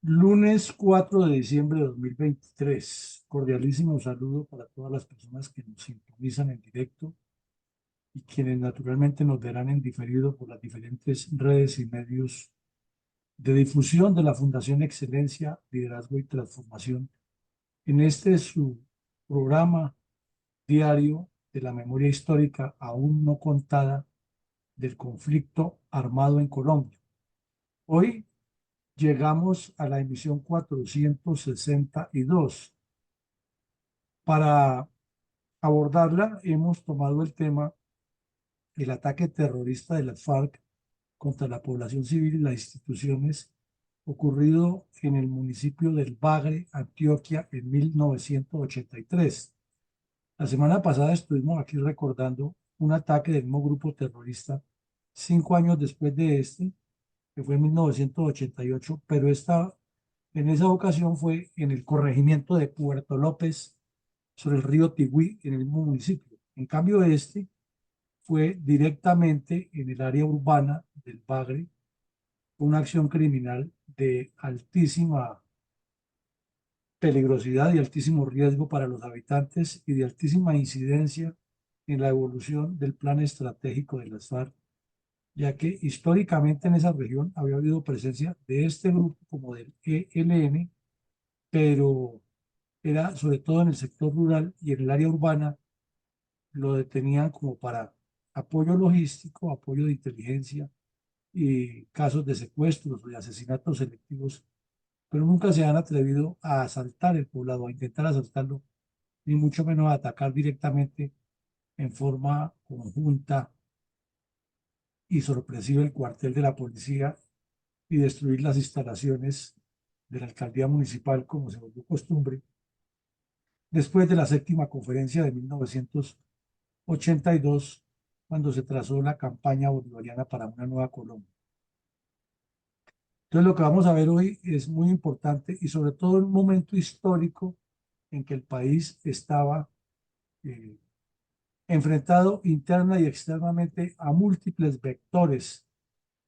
Lunes 4 de diciembre de 2023. Cordialísimo saludo para todas las personas que nos sintonizan en directo y quienes naturalmente nos verán en diferido por las diferentes redes y medios de difusión de la Fundación Excelencia, Liderazgo y Transformación. En este su programa diario de la memoria histórica aún no contada del conflicto armado en Colombia. Hoy llegamos a la emisión 462. Para abordarla, hemos tomado el tema del ataque terrorista de las FARC contra la población civil y las instituciones ocurrido en el municipio del Bagre, Antioquia, en 1983. La semana pasada estuvimos aquí recordando un ataque del mismo grupo terrorista 5 años después de este, que fue en 1988, pero en esa ocasión fue en el corregimiento de Puerto López, sobre el río Tigüí, en el mismo municipio. En cambio, este fue directamente en el área urbana del Bagre, una acción criminal de altísima peligrosidad y altísimo riesgo para los habitantes y de altísima incidencia en la evolución del plan estratégico de las FARC, ya que históricamente en esa región había habido presencia de este grupo como del ELN, pero era sobre todo en el sector rural y en el área urbana lo detenían como para apoyo logístico, apoyo de inteligencia y casos de secuestros o de asesinatos selectivos, pero nunca se han atrevido a asaltar el poblado, a intentar asaltarlo, ni mucho menos a atacar directamente en forma conjunta y sorpresiva el cuartel de la policía y destruir las instalaciones de la alcaldía municipal, como se volvió costumbre, después de la séptima conferencia de 1982, cuando se trazó la campaña bolivariana para una nueva Colombia. Entonces, lo que vamos a ver hoy es muy importante y sobre todo en un momento histórico en que el país estaba eh, enfrentado interna y externamente a múltiples vectores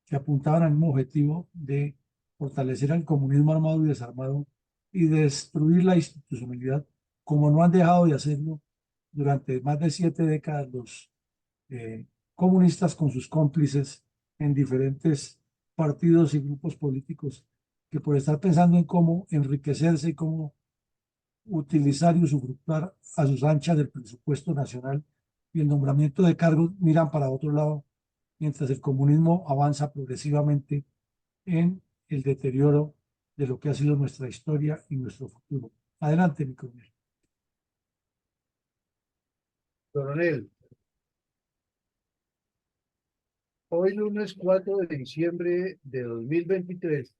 que apuntaban al mismo objetivo de fortalecer al comunismo armado y desarmado y destruir la institucionalidad, como no han dejado de hacerlo durante más de 7 décadas los comunistas con sus cómplices en diferentes partidos y grupos políticos que por estar pensando en cómo enriquecerse y cómo utilizar y usufructuar a sus anchas del presupuesto nacional y el nombramiento de cargos miran para otro lado, mientras el comunismo avanza progresivamente en el deterioro de lo que ha sido nuestra historia y nuestro futuro. Adelante, mi coronel. Coronel, hoy lunes 4 de diciembre de 2023,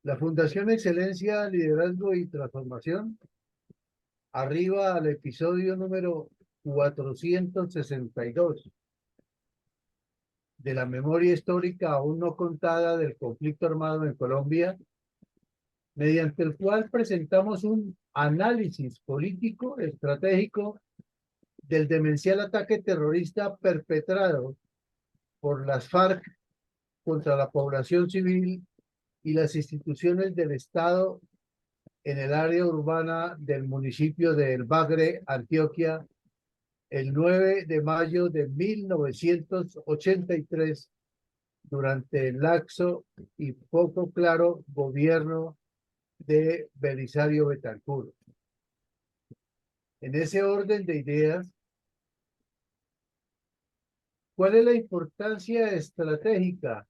la Fundación Excelencia, Liderazgo y Transformación arriba al episodio número 462 de la memoria histórica aún no contada del conflicto armado en Colombia, mediante el cual presentamos un análisis político estratégico del demencial ataque terrorista perpetrado por las FARC contra la población civil y las instituciones del Estado en el área urbana del municipio de El Bagre, Antioquia, el 9 de mayo de 1983, durante el laxo y poco claro gobierno de Belisario Betancur. En ese orden de ideas, ¿cuál es la importancia estratégica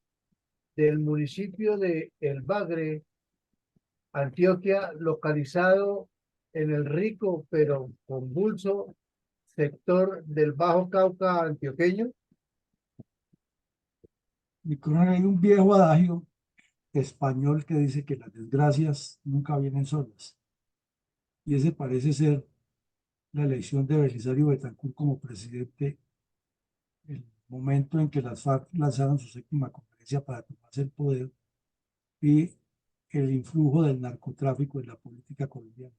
del municipio de El Bagre, Antioquia, localizado en el rico pero convulso sector del Bajo Cauca antioqueño? Mi coronel, hay un viejo adagio español que dice que las desgracias nunca vienen solas. Y ese parece ser la elección de Belisario Betancur como presidente, el momento en que las FARC lanzaron su séptima conferencia para tomarse el poder y el influjo del narcotráfico en la política colombiana.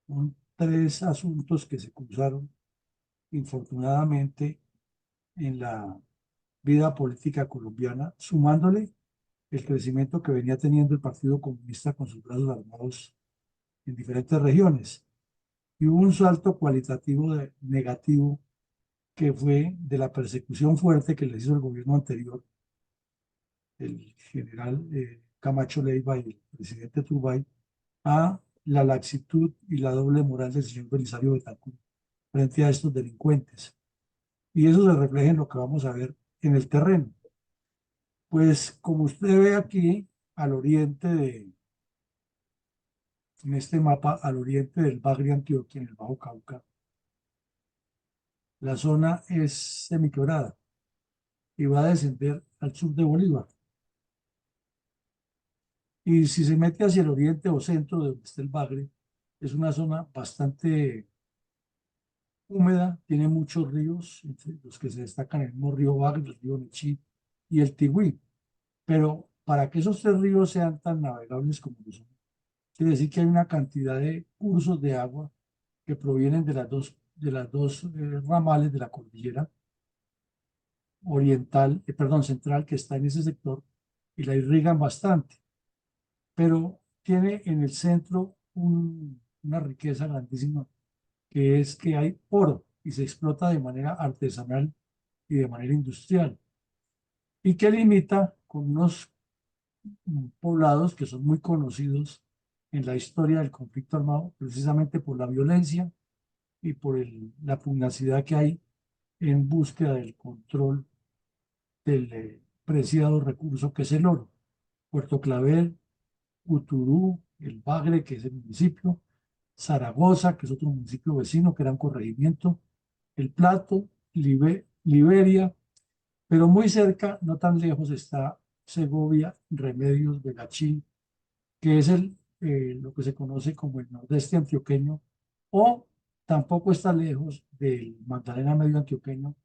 Son tres asuntos que se cruzaron infortunadamente en la vida política colombiana, sumándole el crecimiento que venía teniendo el Partido Comunista con sus brazos armados en diferentes regiones. Y hubo un salto cualitativo negativo que fue de la persecución fuerte que les hizo el gobierno anterior, el general Camacho Leiva y el presidente Turbay, a la laxitud y la doble moral del señor Belisario Betancur frente a estos delincuentes. Y eso se refleja en lo que vamos a ver en el terreno. Pues como usted ve aquí, al oriente en este mapa, al oriente del Bagre Antioquia, en el Bajo Cauca, la zona es semiquebrada y va a descender al sur de Bolívar. Y si se mete hacia el oriente o centro de donde está el Bagre, es una zona bastante húmeda, tiene muchos ríos, entre los que se destacan el mismo río Bagre, el río Nechí y el Tigüí. Pero para que esos tres ríos sean tan navegables como lo son, quiere decir que hay una cantidad de cursos de agua que provienen de las dos ramales de la cordillera oriental, perdón, central, que está en ese sector, y la irrigan bastante. Pero tiene en el centro una riqueza grandísima, que es que hay oro y se explota de manera artesanal y de manera industrial, y que limita con unos poblados que son muy conocidos en la historia del conflicto armado, precisamente por la violencia y por la pugnacidad que hay en búsqueda del control del preciado recurso que es el oro. Puerto Claver, Uturú, El Bagre, que es el municipio, Zaragoza, que es otro municipio vecino, que era un corregimiento, El Plato, Liberia, pero muy cerca, no tan lejos, está Segovia, Remedios, Begachí, que es lo que se conoce como el nordeste antioqueño, o tampoco está lejos del Magdalena Medio Antioqueño,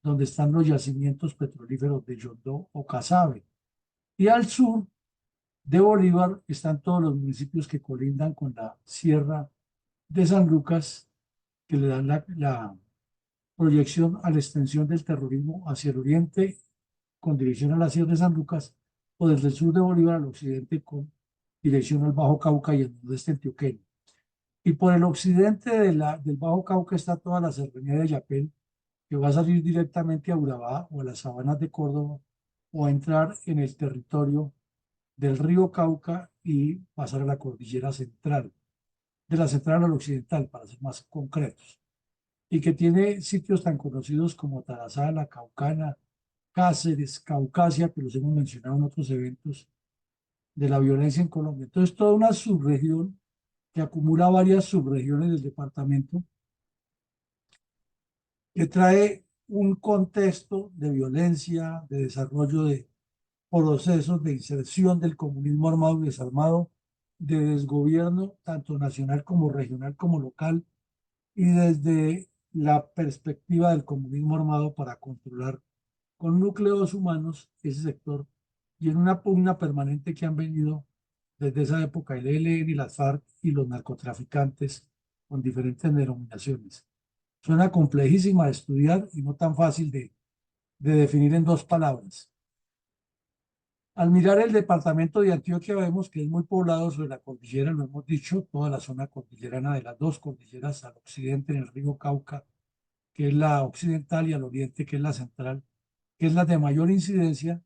donde están los yacimientos petrolíferos de Yondó o Casabe. Y al sur de Bolívar están todos los municipios que colindan con la Sierra de San Lucas, que le dan la proyección a la extensión del terrorismo hacia el oriente con dirección a la Sierra de San Lucas, o desde el sur de Bolívar al occidente con dirección al Bajo Cauca y el nordeste antioqueño. Y por el occidente del Bajo Cauca está toda la serranía de Yapel, que va a salir directamente a Urabá o a las sabanas de Córdoba, o a entrar en el territorio del río Cauca y pasar a la cordillera central, de la central al occidental, para ser más concretos, y que tiene sitios tan conocidos como Tarazá, La Caucana, Cáceres, Caucasia, que los hemos mencionado en otros eventos de la violencia en Colombia. Entonces, toda una subregión que acumula varias subregiones del departamento, que trae un contexto de violencia, de desarrollo de procesos de inserción del comunismo armado y desarmado, de desgobierno tanto nacional como regional como local, y desde la perspectiva del comunismo armado para controlar con núcleos humanos ese sector, y en una pugna permanente que han venido desde esa época el ELN y las FARC y los narcotraficantes con diferentes denominaciones. Suena complejísima de estudiar y no tan fácil de definir en dos palabras. Al mirar el departamento de Antioquia vemos que es muy poblado sobre la cordillera, lo hemos dicho, toda la zona cordillerana de las dos cordilleras, al occidente en el río Cauca, que es la occidental, y al oriente, que es la central, que es la de mayor incidencia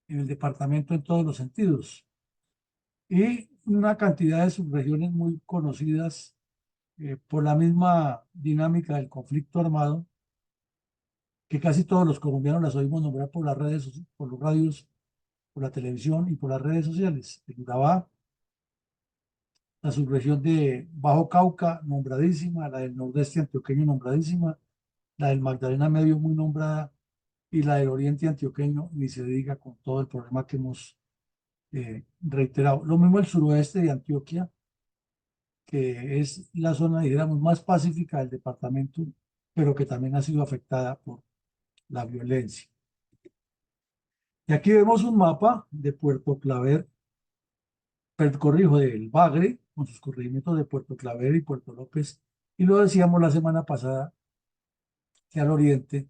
en el departamento en todos los sentidos. Y una cantidad de subregiones muy conocidas por la misma dinámica del conflicto armado, que casi todos los colombianos las oímos nombrar por las redes, por los radios, por la televisión y por las redes sociales. El Urabá, la subregión de Bajo Cauca, nombradísima, la del nordeste antioqueño, nombradísima, la del Magdalena Medio, muy nombrada, y la del oriente antioqueño, ni se diga, con todo el problema que hemos reiterado. Lo mismo el suroeste de Antioquia, que es la zona, digamos, más pacífica del departamento, pero que también ha sido afectada por la violencia. Y aquí vemos un mapa de Puerto Claver, corrijo, del Bagre, con sus corregimientos de Puerto Claver y Puerto López, y lo decíamos la semana pasada, que al oriente,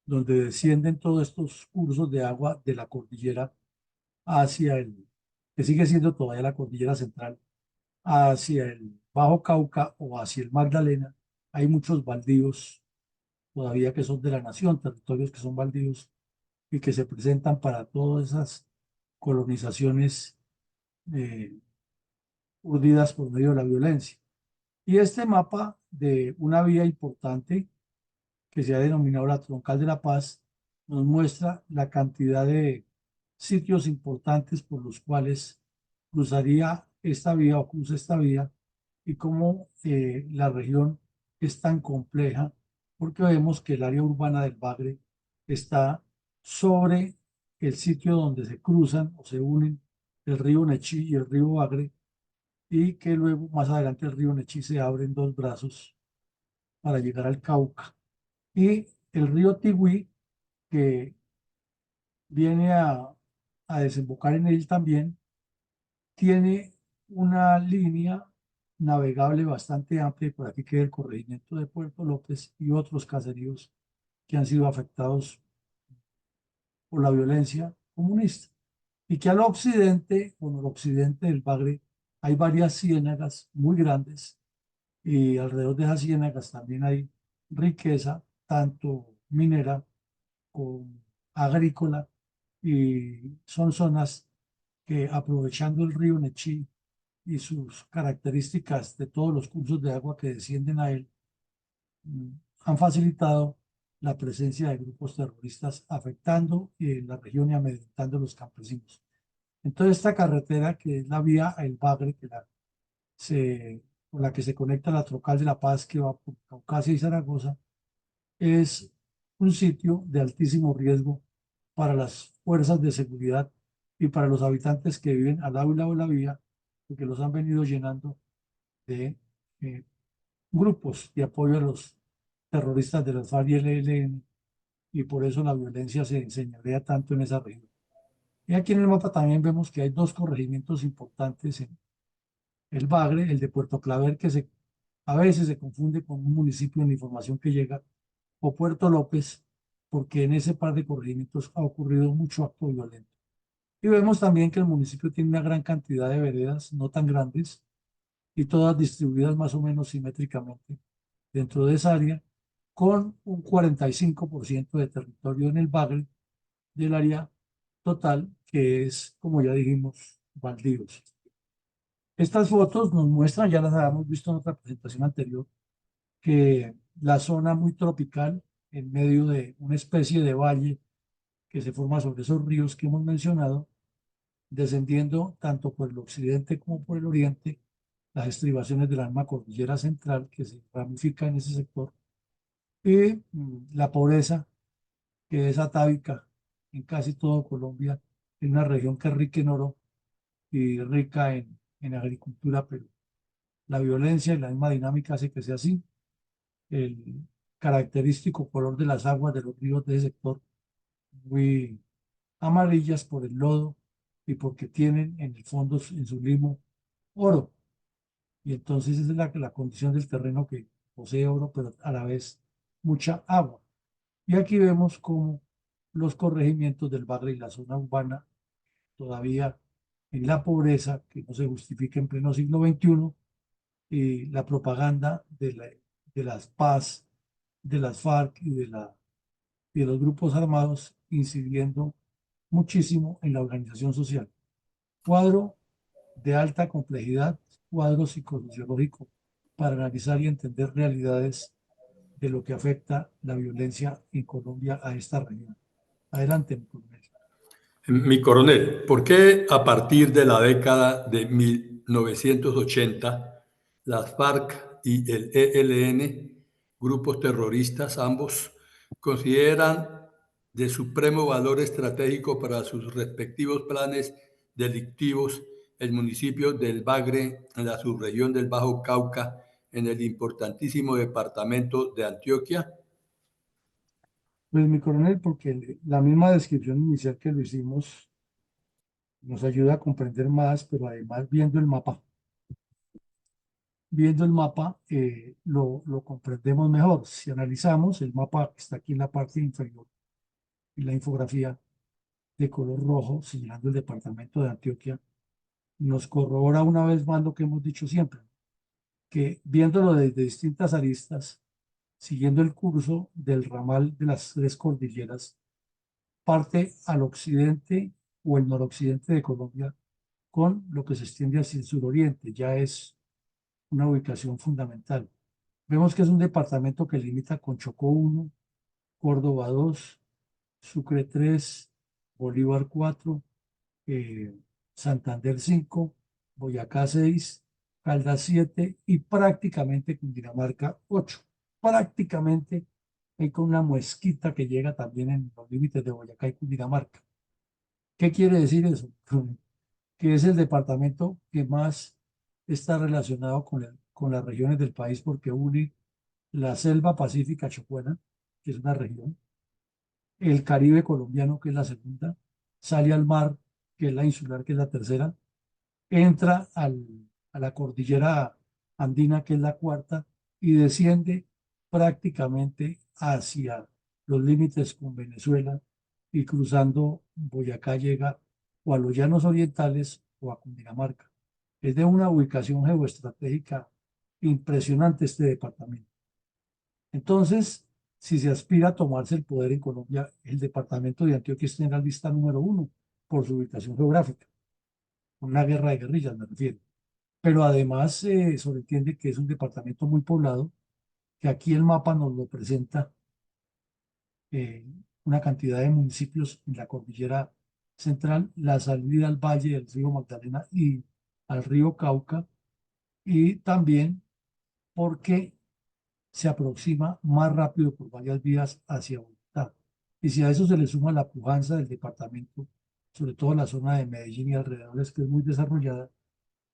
donde descienden todos estos cursos de agua de la cordillera, hacia que sigue siendo todavía la cordillera central, hacia el Bajo Cauca o hacia el Magdalena, hay muchos baldíos todavía que son de la nación, territorios que son baldíos y que se presentan para todas esas colonizaciones eh, urdidas por medio de la violencia. Y este mapa de una vía importante que se ha denominado la Troncal de la Paz nos muestra la cantidad de sitios importantes por los cuales cruzaría esta vía o cruza esta vía y cómo la región es tan compleja porque vemos que el área urbana del Bagre está sobre el sitio donde se cruzan o se unen el río Nechí y el río Bagre y que luego más adelante el río Nechí se abre en dos brazos para llegar al Cauca. Y el río Tigüí, que viene a desembocar en él también, tiene una línea navegable bastante amplia y por aquí queda el corregimiento de Puerto López y otros caseríos que han sido afectados por la violencia comunista. Y que al occidente, o noroccidente del Bagre, hay varias ciénagas muy grandes y alrededor de esas ciénagas también hay riqueza, tanto minera como agrícola, y son zonas que aprovechando el río Nechí y sus características de todos los cursos de agua que descienden a él, mm, han facilitado la presencia de grupos terroristas afectando la región y amedrentando a los campesinos. Entonces, esta carretera, que es la vía a El Bagre, con la que se conecta la Troncal de la Paz, que va por Caucasia y Zaragoza, es un sitio de altísimo riesgo para las fuerzas de seguridad y para los habitantes que viven al lado y lado de la vía, porque los han venido llenando de eh, grupos de apoyo a los terroristas de las FARC y el ELN, y por eso la violencia se enseñorea tanto en esa región. Y aquí en el mapa también vemos que hay dos corregimientos importantes en el Bagre, el de Puerto Claver, a veces se confunde con un municipio en la información que llega, o Puerto López, porque en ese par de corregimientos ha ocurrido mucho acto violento. Y vemos también que el municipio tiene una gran cantidad de veredas, no tan grandes, y todas distribuidas más o menos simétricamente dentro de esa área, con un 45% de territorio en el Bagre del área total, que es, como ya dijimos, baldíos. Estas fotos nos muestran, ya las habíamos visto en otra presentación anterior, que la zona muy tropical, en medio de una especie de valle que se forma sobre esos ríos que hemos mencionado, descendiendo tanto por el occidente como por el oriente, las estribaciones de la misma cordillera central que se ramifica en ese sector, y la pobreza que es atávica en casi todo Colombia, en una región que es rica en oro y rica en agricultura, pero la violencia y la misma dinámica hace que sea así. El característico color de las aguas de los ríos de ese sector, muy amarillas por el lodo y porque tienen en el fondo, en su limo, oro. Y entonces esa es la condición del terreno, que posee oro, pero a la vez mucha agua. Y aquí vemos cómo los corregimientos del Bagre y la zona urbana, todavía en la pobreza que no se justifica en pleno siglo XXI, y la propaganda de las paz, de las FARC y de los grupos armados incidiendo muchísimo en la organización social. Cuadro de alta complejidad, cuadro psicosociológico para analizar y entender realidades de lo que afecta la violencia en Colombia a esta región. Adelante, mi coronel. Mi coronel, ¿por qué a partir de la década de 1980 las FARC y el ELN, grupos terroristas ambos, consideran de supremo valor estratégico para sus respectivos planes delictivos el municipio del Bagre, en la subregión del Bajo Cauca, en el importantísimo departamento de Antioquia? Pues mi coronel, porque la misma descripción inicial que lo hicimos nos ayuda a comprender más, pero además viendo el mapa lo comprendemos mejor. Si analizamos el mapa que está aquí en la parte inferior y la infografía, de color rojo, señalando el departamento de Antioquia, nos corrobora una vez más lo que hemos dicho siempre, que viéndolo desde distintas aristas, siguiendo el curso del ramal de las tres cordilleras, parte al occidente o el noroccidente de Colombia con lo que se extiende hacia el suroriente. Ya es una ubicación fundamental. Vemos que es un departamento que limita con Chocó 1, Córdoba 2, Sucre 3, Bolívar 4, Santander 5, Boyacá 6, Caldas 7 y prácticamente Cundinamarca 8. Prácticamente hay con una muesquita que llega también en los límites de Boyacá y Cundinamarca. ¿Qué quiere decir eso? Que es el departamento que más está relacionado con las regiones del país porque une la selva pacífica chocuana, que es una región, el Caribe colombiano, que es la segunda, sale al mar, que es la insular, que es la tercera, entra a la cordillera andina, que es la cuarta, y desciende prácticamente hacia los límites con Venezuela y cruzando Boyacá llega o a los llanos orientales o a Cundinamarca. Es de una ubicación geoestratégica impresionante este departamento. Entonces, si se aspira a tomarse el poder en Colombia, el departamento de Antioquia está en la lista número 1 por su ubicación geográfica. Una guerra de guerrillas, me refiero. Pero además sobreentiende que es un departamento muy poblado, que aquí el mapa nos lo presenta eh, una cantidad de municipios en la cordillera central, la salida al valle del río Magdalena y al río Cauca, y también porque se aproxima más rápido por varias vías hacia Bogotá. Y si a eso se le suma la pujanza del departamento, sobre todo la zona de Medellín y alrededores, que es muy desarrollada,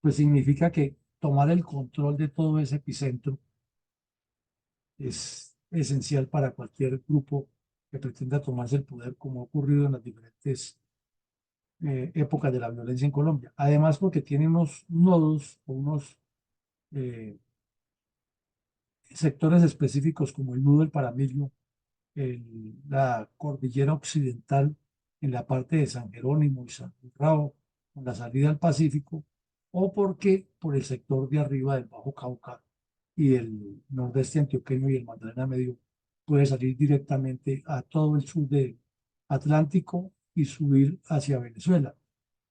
pues significa que tomar el control de todo ese epicentro es esencial para cualquier grupo que pretenda tomarse el poder, como ha ocurrido en las diferentes épocas de la violencia en Colombia. Además, porque tiene unos nodos o unos eh, sectores específicos como el nudo del Paramillo, la cordillera occidental en la parte de San Jerónimo y San Rabo, con la salida al Pacífico, o porque por el sector de arriba del Bajo Cauca y el nordeste antioqueño y el Magdalena Medio puede salir directamente a todo el sur del Atlántico y subir hacia Venezuela.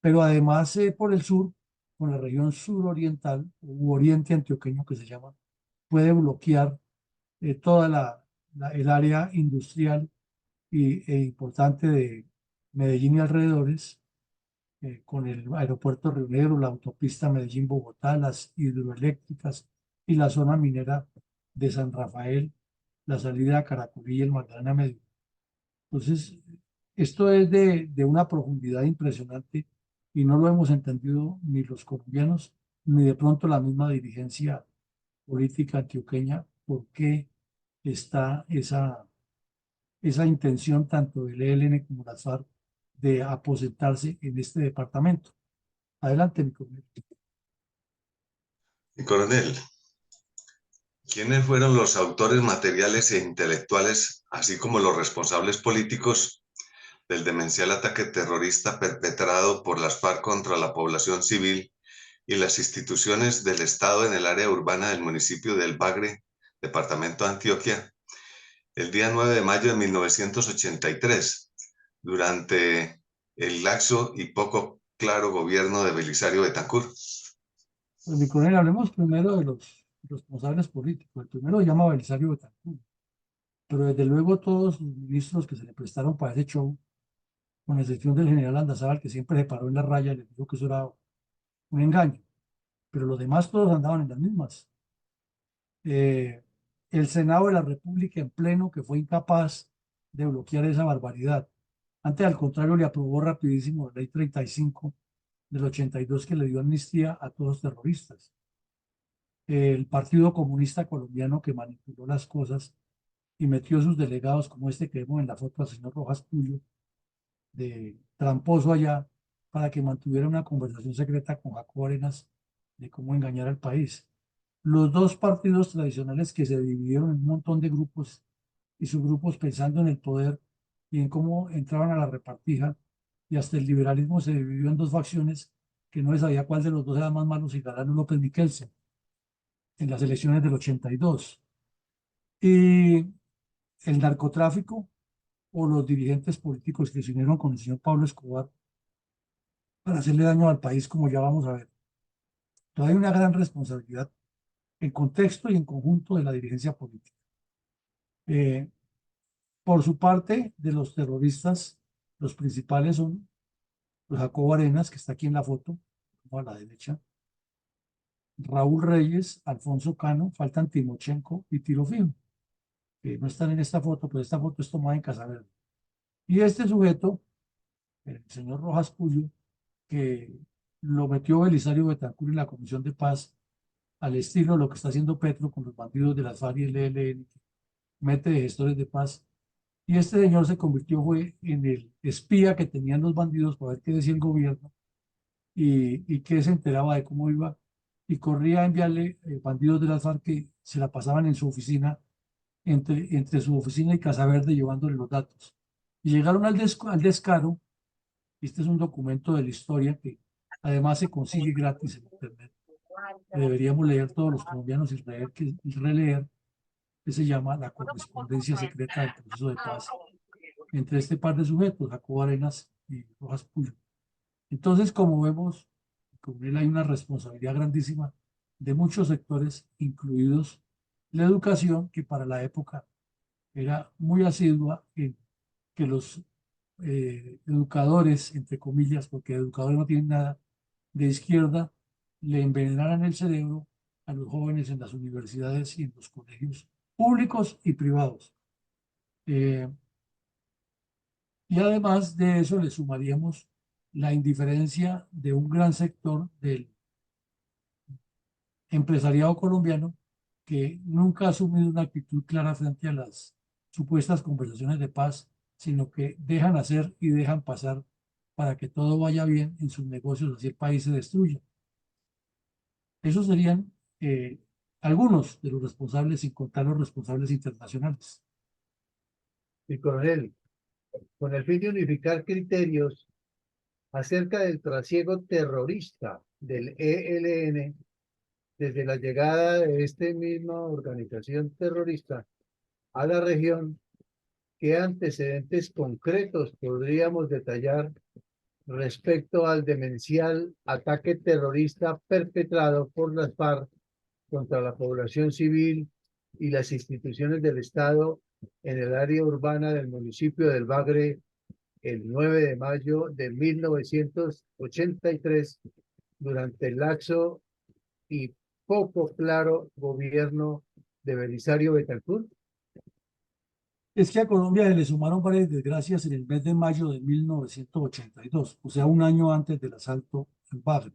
Pero además por el sur, con la región suroriental u oriente antioqueño que se llama, puede bloquear toda el área industrial e importante de Medellín y alrededores, con el aeropuerto Río Negro, la autopista Medellín-Bogotá, las hidroeléctricas y la zona minera de San Rafael, la salida a Caracolí y el Magdalena Medio. Entonces, esto es de una profundidad impresionante y no lo hemos entendido ni los colombianos, ni de pronto la misma dirigencia política antioqueña, por qué está esa intención tanto del ELN como las FARC de aposentarse en este departamento. Adelante, mi coronel. Coronel, ¿quiénes fueron los autores materiales e intelectuales, así como los responsables políticos del demencial ataque terrorista perpetrado por las FARC contra la población civil y las instituciones del Estado en el área urbana del municipio del Bagre, departamento de Antioquia, el día 9 de mayo de 1983, durante el laxo y poco claro gobierno de Belisario Betancur? Pues, mi coronel, hablemos primero de los responsables políticos. El primero se llama Belisario Betancur, pero desde luego todos los ministros que se le prestaron para ese show, con excepción del general Andazábal, que siempre se paró en la raya y le dijo que eso era un engaño, pero los demás todos andaban en las mismas. El Senado de la República en pleno, que fue incapaz de bloquear esa barbaridad. Antes, al contrario, le aprobó rapidísimo la ley 35 del 82 que le dio amnistía a todos los terroristas. El Partido Comunista Colombiano, que manipuló las cosas y metió sus delegados, como este que vemos en la foto al señor Rojas Puyo, de tramposo allá, para que mantuviera una conversación secreta con Jacobo Arenas de cómo engañar al país. Los dos partidos tradicionales que se dividieron en un montón de grupos y subgrupos pensando en el poder y en cómo entraban a la repartija, y hasta el liberalismo se dividió en dos facciones que no se sabía cuál de los dos era más malo, si Galán o López Miquelsen, en las elecciones del 82. Y el narcotráfico o los dirigentes políticos que se unieron con el señor Pablo Escobar para hacerle daño al país, como ya vamos a ver. Entonces hay una gran responsabilidad en contexto y en conjunto de la dirigencia política. Eh, por su parte, de los terroristas, los principales son los Jacobo Arenas, que está aquí en la foto, a la derecha, Raúl Reyes, Alfonso Cano, faltan Timochenko y Tiro Fijo, que no están en esta foto, pero esta foto es tomada en Casaverde. Y este sujeto, el señor Rojas Puyo, que lo metió Belisario Betancur en la Comisión de Paz, al estilo de lo que está haciendo Petro con los bandidos de las FARC y el ELN, que mete de gestores de paz. Y este señor se convirtió fue en el espía que tenían los bandidos para ver qué decía el gobierno y qué se enteraba de cómo iba. Y corría a enviarle bandidos de las FARC que se la pasaban en su oficina, entre su oficina y Casa Verde, llevándole los datos. Y llegaron al descaro. Este es un documento de la historia que además se consigue gratis en Internet. Deberíamos leer todos los colombianos y releer, que se llama La correspondencia secreta del proceso de paz entre este par de sujetos, Jacobo Arenas y Rojas Puyo. Entonces, como vemos, con él hay una responsabilidad grandísima de muchos sectores, incluidos la educación, que para la época era muy asidua en que los educadores, entre comillas, porque educadores no tienen nada, de izquierda, le envenenaran el cerebro a los jóvenes en las universidades y en los colegios públicos y privados. Y además de eso le sumaríamos la indiferencia de un gran sector del empresariado colombiano que nunca ha asumido una actitud clara frente a las supuestas conversaciones de paz, sino que dejan hacer y dejan pasar para que todo vaya bien en sus negocios, así el país se destruya. Esos serían algunos de los responsables, sin contar los responsables internacionales. Y coronel, con el fin de unificar criterios acerca del trasiego terrorista del ELN desde la llegada de esta misma organización terrorista a la región, ¿qué antecedentes concretos podríamos detallar respecto al demencial ataque terrorista perpetrado por las FARC contra la población civil y las instituciones del Estado en el área urbana del municipio del Bagre el 9 de mayo de 1983 durante el laxo y poco claro gobierno de Belisario Betancur? Es que a Colombia le sumaron varias desgracias en el mes de mayo de 1982, o sea, un año antes del asalto al Bagre.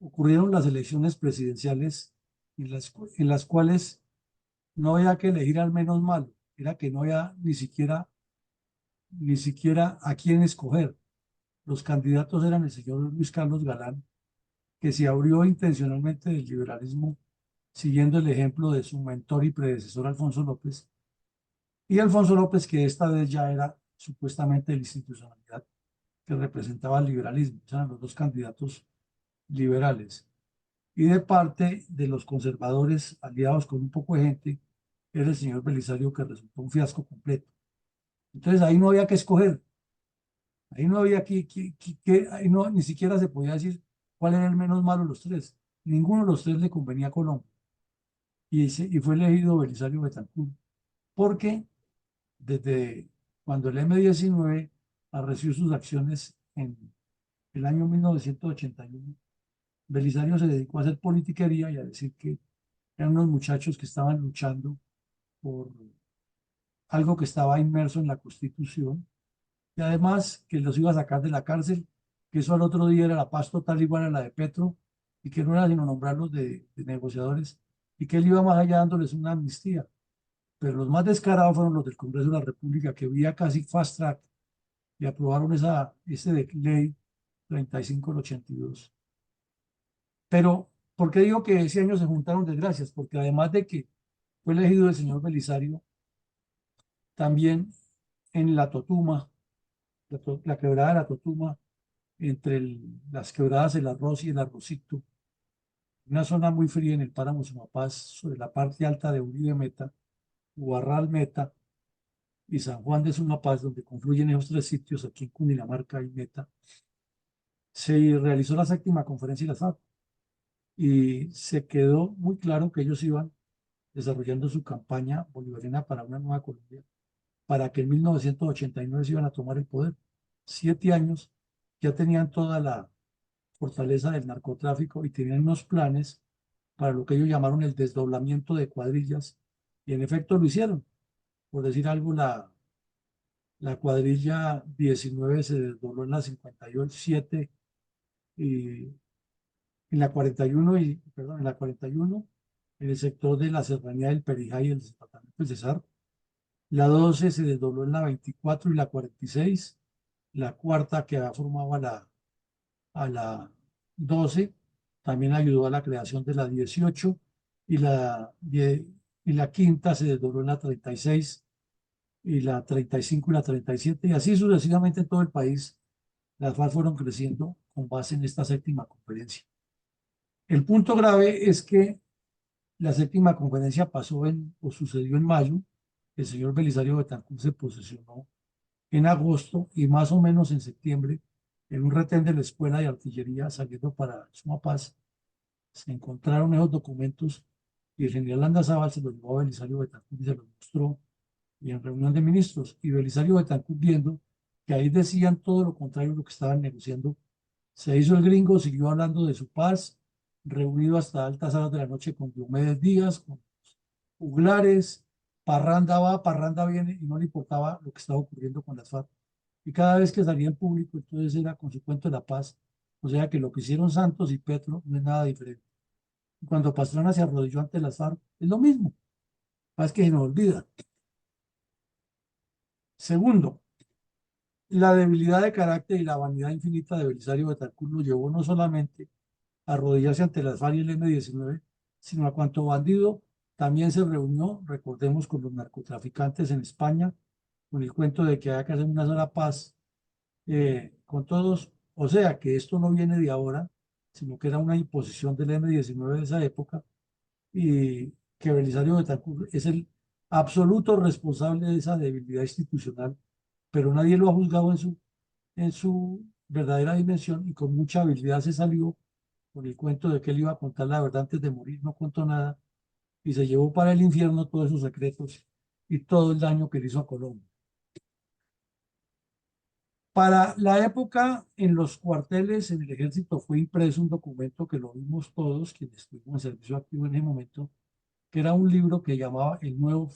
Ocurrieron las elecciones presidenciales en las cuales no había que elegir al menos malo, era que no había ni siquiera a quién escoger. Los candidatos eran el señor Luis Carlos Galán, que se abrió intencionalmente del liberalismo, siguiendo el ejemplo de su mentor y predecesor Alfonso López, y Alfonso López, que esta vez ya era supuestamente la institucionalidad que representaba el liberalismo. Eran los dos candidatos liberales. Y de parte de los conservadores aliados con un poco de gente, era el señor Belisario, que resultó un fiasco completo. Entonces ahí no había que escoger, ahí no había ahí no, ni siquiera se podía decir cuál era el menos malo de los tres. Ninguno de los tres le convenía a Colombia. Y fue elegido Belisario Betancur, porque desde cuando el M-19 arreció sus acciones en el año 1981, Belisario se dedicó a hacer politiquería y a decir que eran unos muchachos que estaban luchando por algo que estaba inmerso en la Constitución y además que los iba a sacar de la cárcel, que eso al otro día era la paz total igual a la de Petro y que no era sino nombrarlos de negociadores y que él iba más allá dándoles una amnistía. Pero los más descarados fueron los del Congreso de la República, que vía casi fast track y aprobaron ley 35 del 82. Pero, ¿por qué digo que ese año se juntaron desgracias? Porque además de que fue elegido el señor Belisario, también en la Totuma la quebrada de la Totuma, entre las quebradas del Arroz y el Arrocito, una zona muy fría en el páramo Sumapaz, sobre la parte alta de Uribe Meta, Ubarral Meta y San Juan de Sumapaz, donde confluyen esos tres sitios, aquí en Cundinamarca y Meta, se realizó la séptima conferencia de la FARC y se quedó muy claro que ellos iban desarrollando su campaña bolivariana para una nueva Colombia, para que en 1989 se iban a tomar el poder. 7 años, ya tenían toda la fortaleza del narcotráfico y tenían unos planes para lo que ellos llamaron el desdoblamiento de cuadrillas, y en efecto lo hicieron. Por decir algo, la cuadrilla 19 se desdobló en la 57 y en la 41 perdón, en la 41 en el sector de la Serranía del Perijá y el departamento del Cesar. La 12 se desdobló en la 24 y la 46. La cuarta, que formaba a la 12, también ayudó a la creación de la 18 y la quinta se desdobló en la 36 y la 35 y la 37 y así sucesivamente en todo el país. Las FARC fueron creciendo con base en esta séptima conferencia. El punto grave es que la séptima conferencia sucedió en mayo. El señor Belisario Betancur se posesionó en agosto y más o menos en septiembre, en un retén de la Escuela de Artillería saliendo para Sumapaz, se encontraron esos documentos y el general Landazábal se los llevó a Belisario Betancur y se los mostró y en reunión de ministros. Y Belisario Betancur, viendo que ahí decían todo lo contrario a lo que estaban negociando, se hizo el gringo, siguió hablando de su paz, reunido hasta altas horas de la noche con Diomedes Díaz, con juglares, parranda va, parranda viene, y no le importaba lo que estaba ocurriendo con las FARC. Y cada vez que salía en público, entonces era con su cuento de la paz. O sea que lo que hicieron Santos y Petro no es nada diferente. Y cuando Pastrana se arrodilló ante las FARC, es lo mismo. Es que se nos olvida. Segundo, la debilidad de carácter y la vanidad infinita de Belisario Betancur lo llevó no solamente a arrodillarse ante las FARC y el M-19, sino a cuanto bandido también se reunió, recordemos, con los narcotraficantes en España, con el cuento de que había que hacer una sola paz con todos. O sea, que esto no viene de ahora, sino que era una imposición del M-19 de esa época, y que Belisario Betancur es el absoluto responsable de esa debilidad institucional, pero nadie lo ha juzgado en su verdadera dimensión, y con mucha habilidad se salió con el cuento de que él iba a contar la verdad antes de morir. No contó nada y se llevó para el infierno todos esos secretos y todo el daño que le hizo a Colombia. Para la época, en los cuarteles, en el ejército, fue impreso un documento que lo vimos todos quienes estuvimos en servicio activo en ese momento, que era un libro que llamaba el nuevo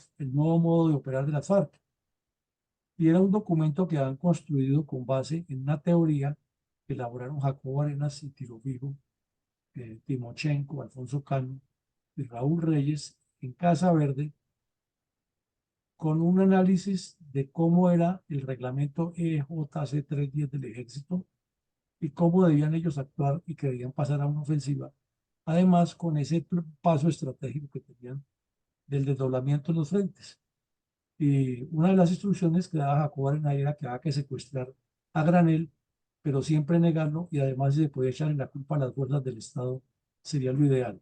modo de operar de las FARC. Y era un documento que han construido con base en una teoría que elaboraron Jacobo Arenas y Tirofijo, Timochenko, Alfonso Cano y Raúl Reyes en Casa Verde, con un análisis de cómo era el reglamento EJC 310 del ejército y cómo debían ellos actuar y que debían pasar a una ofensiva. Además, con ese paso estratégico que tenían del desdoblamiento en los frentes. Y una de las instrucciones que daba Jacobo Arenas era que había que secuestrar a granel, pero siempre negarlo, y además si se podía echar en la culpa a las fuerzas del Estado, sería lo ideal.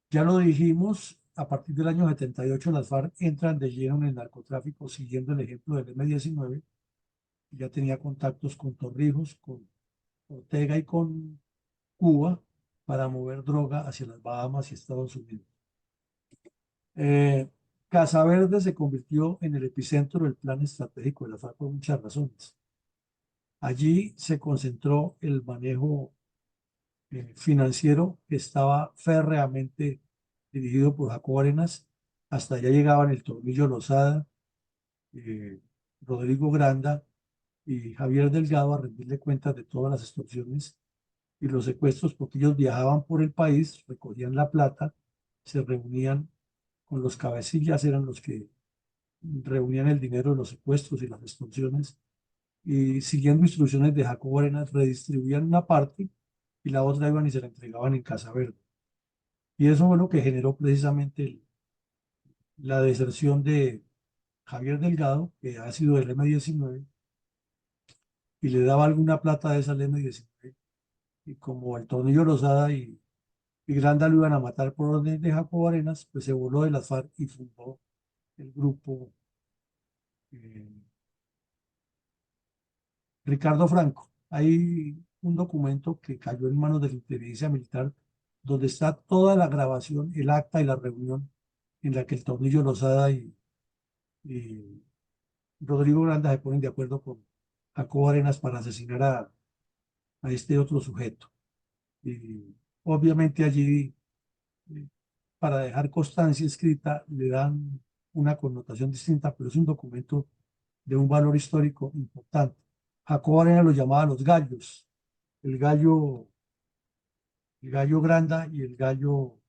Ya lo dijimos, a partir del año 78 las FARC entran de lleno en el narcotráfico, siguiendo el ejemplo del M-19, que ya tenía contactos con Torrijos, con Ortega y con Cuba para mover droga hacia las Bahamas y Estados Unidos. Casa Verde se convirtió en el epicentro del plan estratégico de la FARC por muchas razones. Allí se concentró el manejo financiero, que estaba férreamente dirigido por Jacobo Arenas. Hasta allá llegaban el Tornillo Lozada, Rodrigo Granda y Javier Delgado a rendirle cuentas de todas las extorsiones y los secuestros, porque ellos viajaban por el país, recogían la plata, se reunían con los cabecillas, eran los que reunían el dinero de los secuestros y las extorsiones, y siguiendo instrucciones de Jacobo Arenas redistribuían una parte y la otra iban y se la entregaban en Casa Verde. Y eso fue lo que generó precisamente la deserción de Javier Delgado, que ha sido del M-19, y le daba alguna plata de esa al M-19. Y como el Tornillo Lozada y Granda lo iban a matar por orden de Jacobo Arenas, pues se voló de las FARC y fundó el grupo eh, Ricardo Franco. Hay un documento que cayó en manos de la inteligencia militar donde está toda la grabación, el acta y la reunión en la que el Tornillo Lozada y Rodrigo Granda se ponen de acuerdo con Jacobo Arenas para asesinar a este otro sujeto. Y obviamente allí, eh, para dejar constancia escrita, le dan una connotación distinta, pero es un documento de un valor histórico importante. Jacobo Arenas lo llamaba los gallos, el gallo, el gallo Granda y el gallo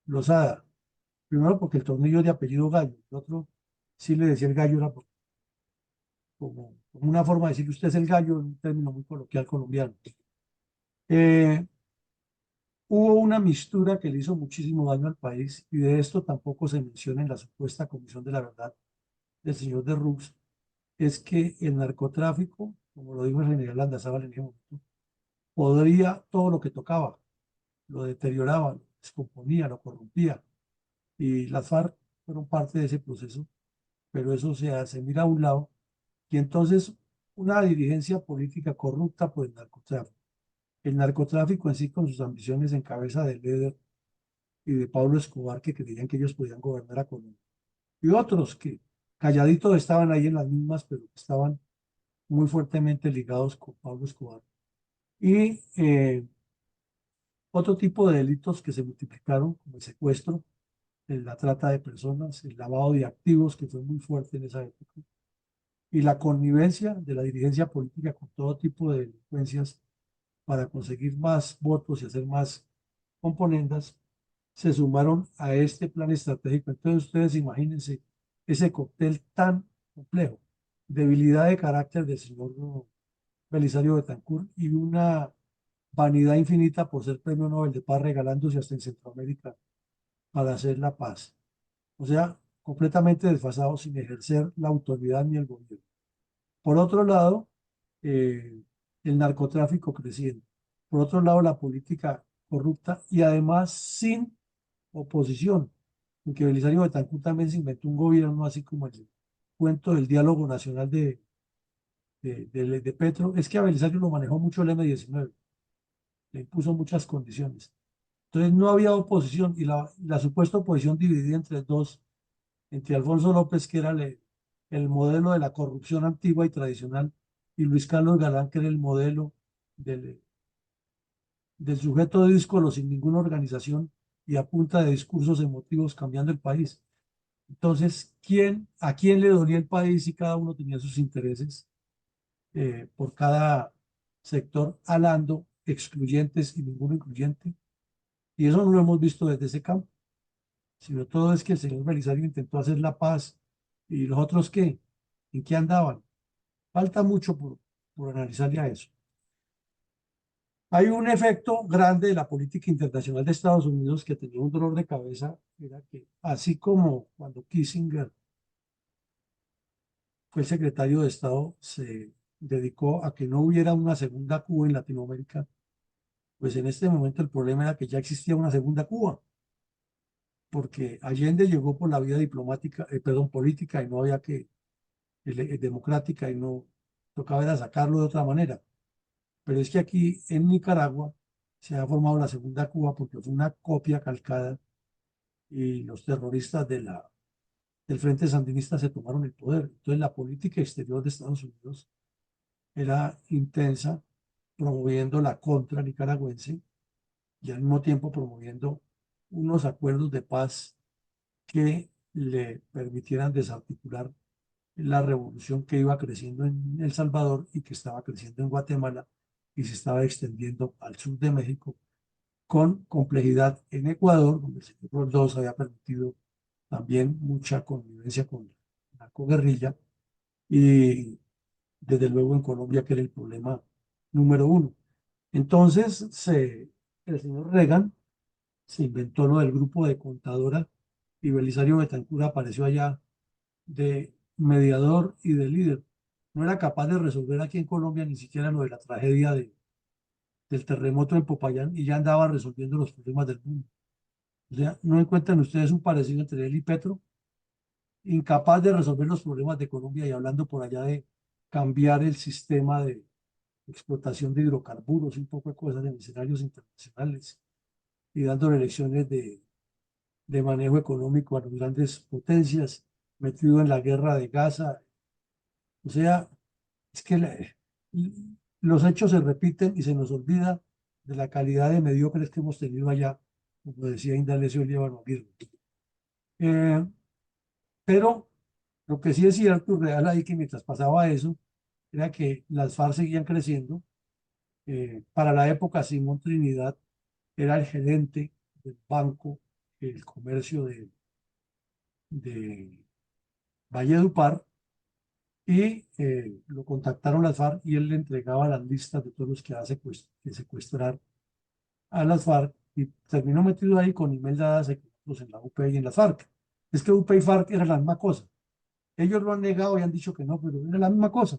Lozada. Primero porque el Tornillo es de apellido Gallo, el otro sí le decía el gallo, era como una forma de decir que usted es el gallo, en un término muy coloquial colombiano. Eh, Hubo una mistura que le hizo muchísimo daño al país y de esto tampoco se menciona en la supuesta Comisión de la Verdad del señor de Rux, es que el narcotráfico, como lo dijo el general Landazábal en ese momento, podría todo lo que tocaba, lo deterioraba, lo descomponía, lo corrompía. Y las FARC fueron parte de ese proceso, pero eso se mira a un lado y entonces una dirigencia política corrupta por el narcotráfico. El narcotráfico en sí con sus ambiciones en cabeza de Leder y de Pablo Escobar que creían que ellos podían gobernar a Colombia. Y otros que calladitos estaban ahí en las mismas, pero que estaban muy fuertemente ligados con Pablo Escobar. Y otro tipo de delitos que se multiplicaron, como el secuestro, la trata de personas, el lavado de activos, que fue muy fuerte en esa época, y la connivencia de la dirigencia política con todo tipo de delincuencias para conseguir más votos y hacer más componendas, se sumaron a este plan estratégico. Entonces ustedes imagínense ese cóctel tan complejo, debilidad de carácter del señor Belisario Betancur y una vanidad infinita por ser premio Nobel de Paz regalándose hasta en Centroamérica para hacer la paz. O sea, completamente desfasado sin ejercer la autoridad ni el gobierno. Por otro lado, eh, el narcotráfico creciendo. Por otro lado, la política corrupta y además sin oposición, porque Belisario Betancur también se inventó un gobierno así como el cuento del diálogo nacional de Petro. Es que a Belisario lo manejó mucho el M-19, le impuso muchas condiciones. Entonces no había oposición y la supuesta oposición dividida entre dos, entre Alfonso López, que era el modelo de la corrupción antigua y tradicional, y Luis Carlos Galán, que era el modelo del sujeto de díscolo sin ninguna organización y a punta de discursos emotivos cambiando el país. Entonces, a quién le dolía el país y cada uno tenía sus intereses por cada sector, alando excluyentes y ninguno incluyente? Y eso no lo hemos visto desde ese campo, sino todo es que el señor Belisario intentó hacer la paz y los otros qué, ¿en qué andaban? Falta mucho por analizar ya eso. Hay un efecto grande de la política internacional de Estados Unidos que tenía un dolor de cabeza, era que así como cuando Kissinger fue el secretario de Estado, se dedicó a que no hubiera una segunda Cuba en Latinoamérica, pues en este momento el problema era que ya existía una segunda Cuba, porque Allende llegó por la vía diplomática, perdón, política y no había que, democrática y no tocaba era sacarlo de otra manera. Pero es que aquí en Nicaragua se ha formado la segunda Cuba porque fue una copia calcada y los terroristas del Frente Sandinista se tomaron el poder. Entonces la política exterior de Estados Unidos era intensa, promoviendo la contra nicaragüense y al mismo tiempo promoviendo unos acuerdos de paz que le permitieran desarticular la revolución que iba creciendo en El Salvador y que estaba creciendo en Guatemala y se estaba extendiendo al sur de México con complejidad en Ecuador, donde el señor Roldós había permitido también mucha convivencia con la narcoguerrilla y desde luego en Colombia, que era el problema número uno. Entonces, el señor Reagan se inventó lo del grupo de contadora y Belisario Betancur apareció allá de mediador y de líder, no era capaz de resolver aquí en Colombia ni siquiera lo de la tragedia del terremoto en Popayán y ya andaba resolviendo los problemas del mundo. O sea, ¿no encuentran ustedes un parecido entre él y Petro? Incapaz de resolver los problemas de Colombia y hablando por allá de cambiar el sistema de explotación de hidrocarburos y un poco de cosas en escenarios internacionales y dándole lecciones de manejo económico a las grandes potencias, metido en la guerra de Gaza. O sea, es que los hechos se repiten y se nos olvida de la calidad de mediocres que hemos tenido allá, como decía Indalecio Líbano Aguirre. Pero lo que sí es cierto, real ahí, que mientras pasaba eso, era que las FARC seguían creciendo. Para la época, Simón Trinidad era el gerente del banco, el comercio de Valledupar, y lo contactaron las FARC y él le entregaba las listas de todos los que que secuestrar a las FARC y terminó metido ahí con Imelda secretos en la UP y en las FARC. Es que UP y FARC eran la misma cosa. Ellos lo han negado y han dicho que no, pero era la misma cosa.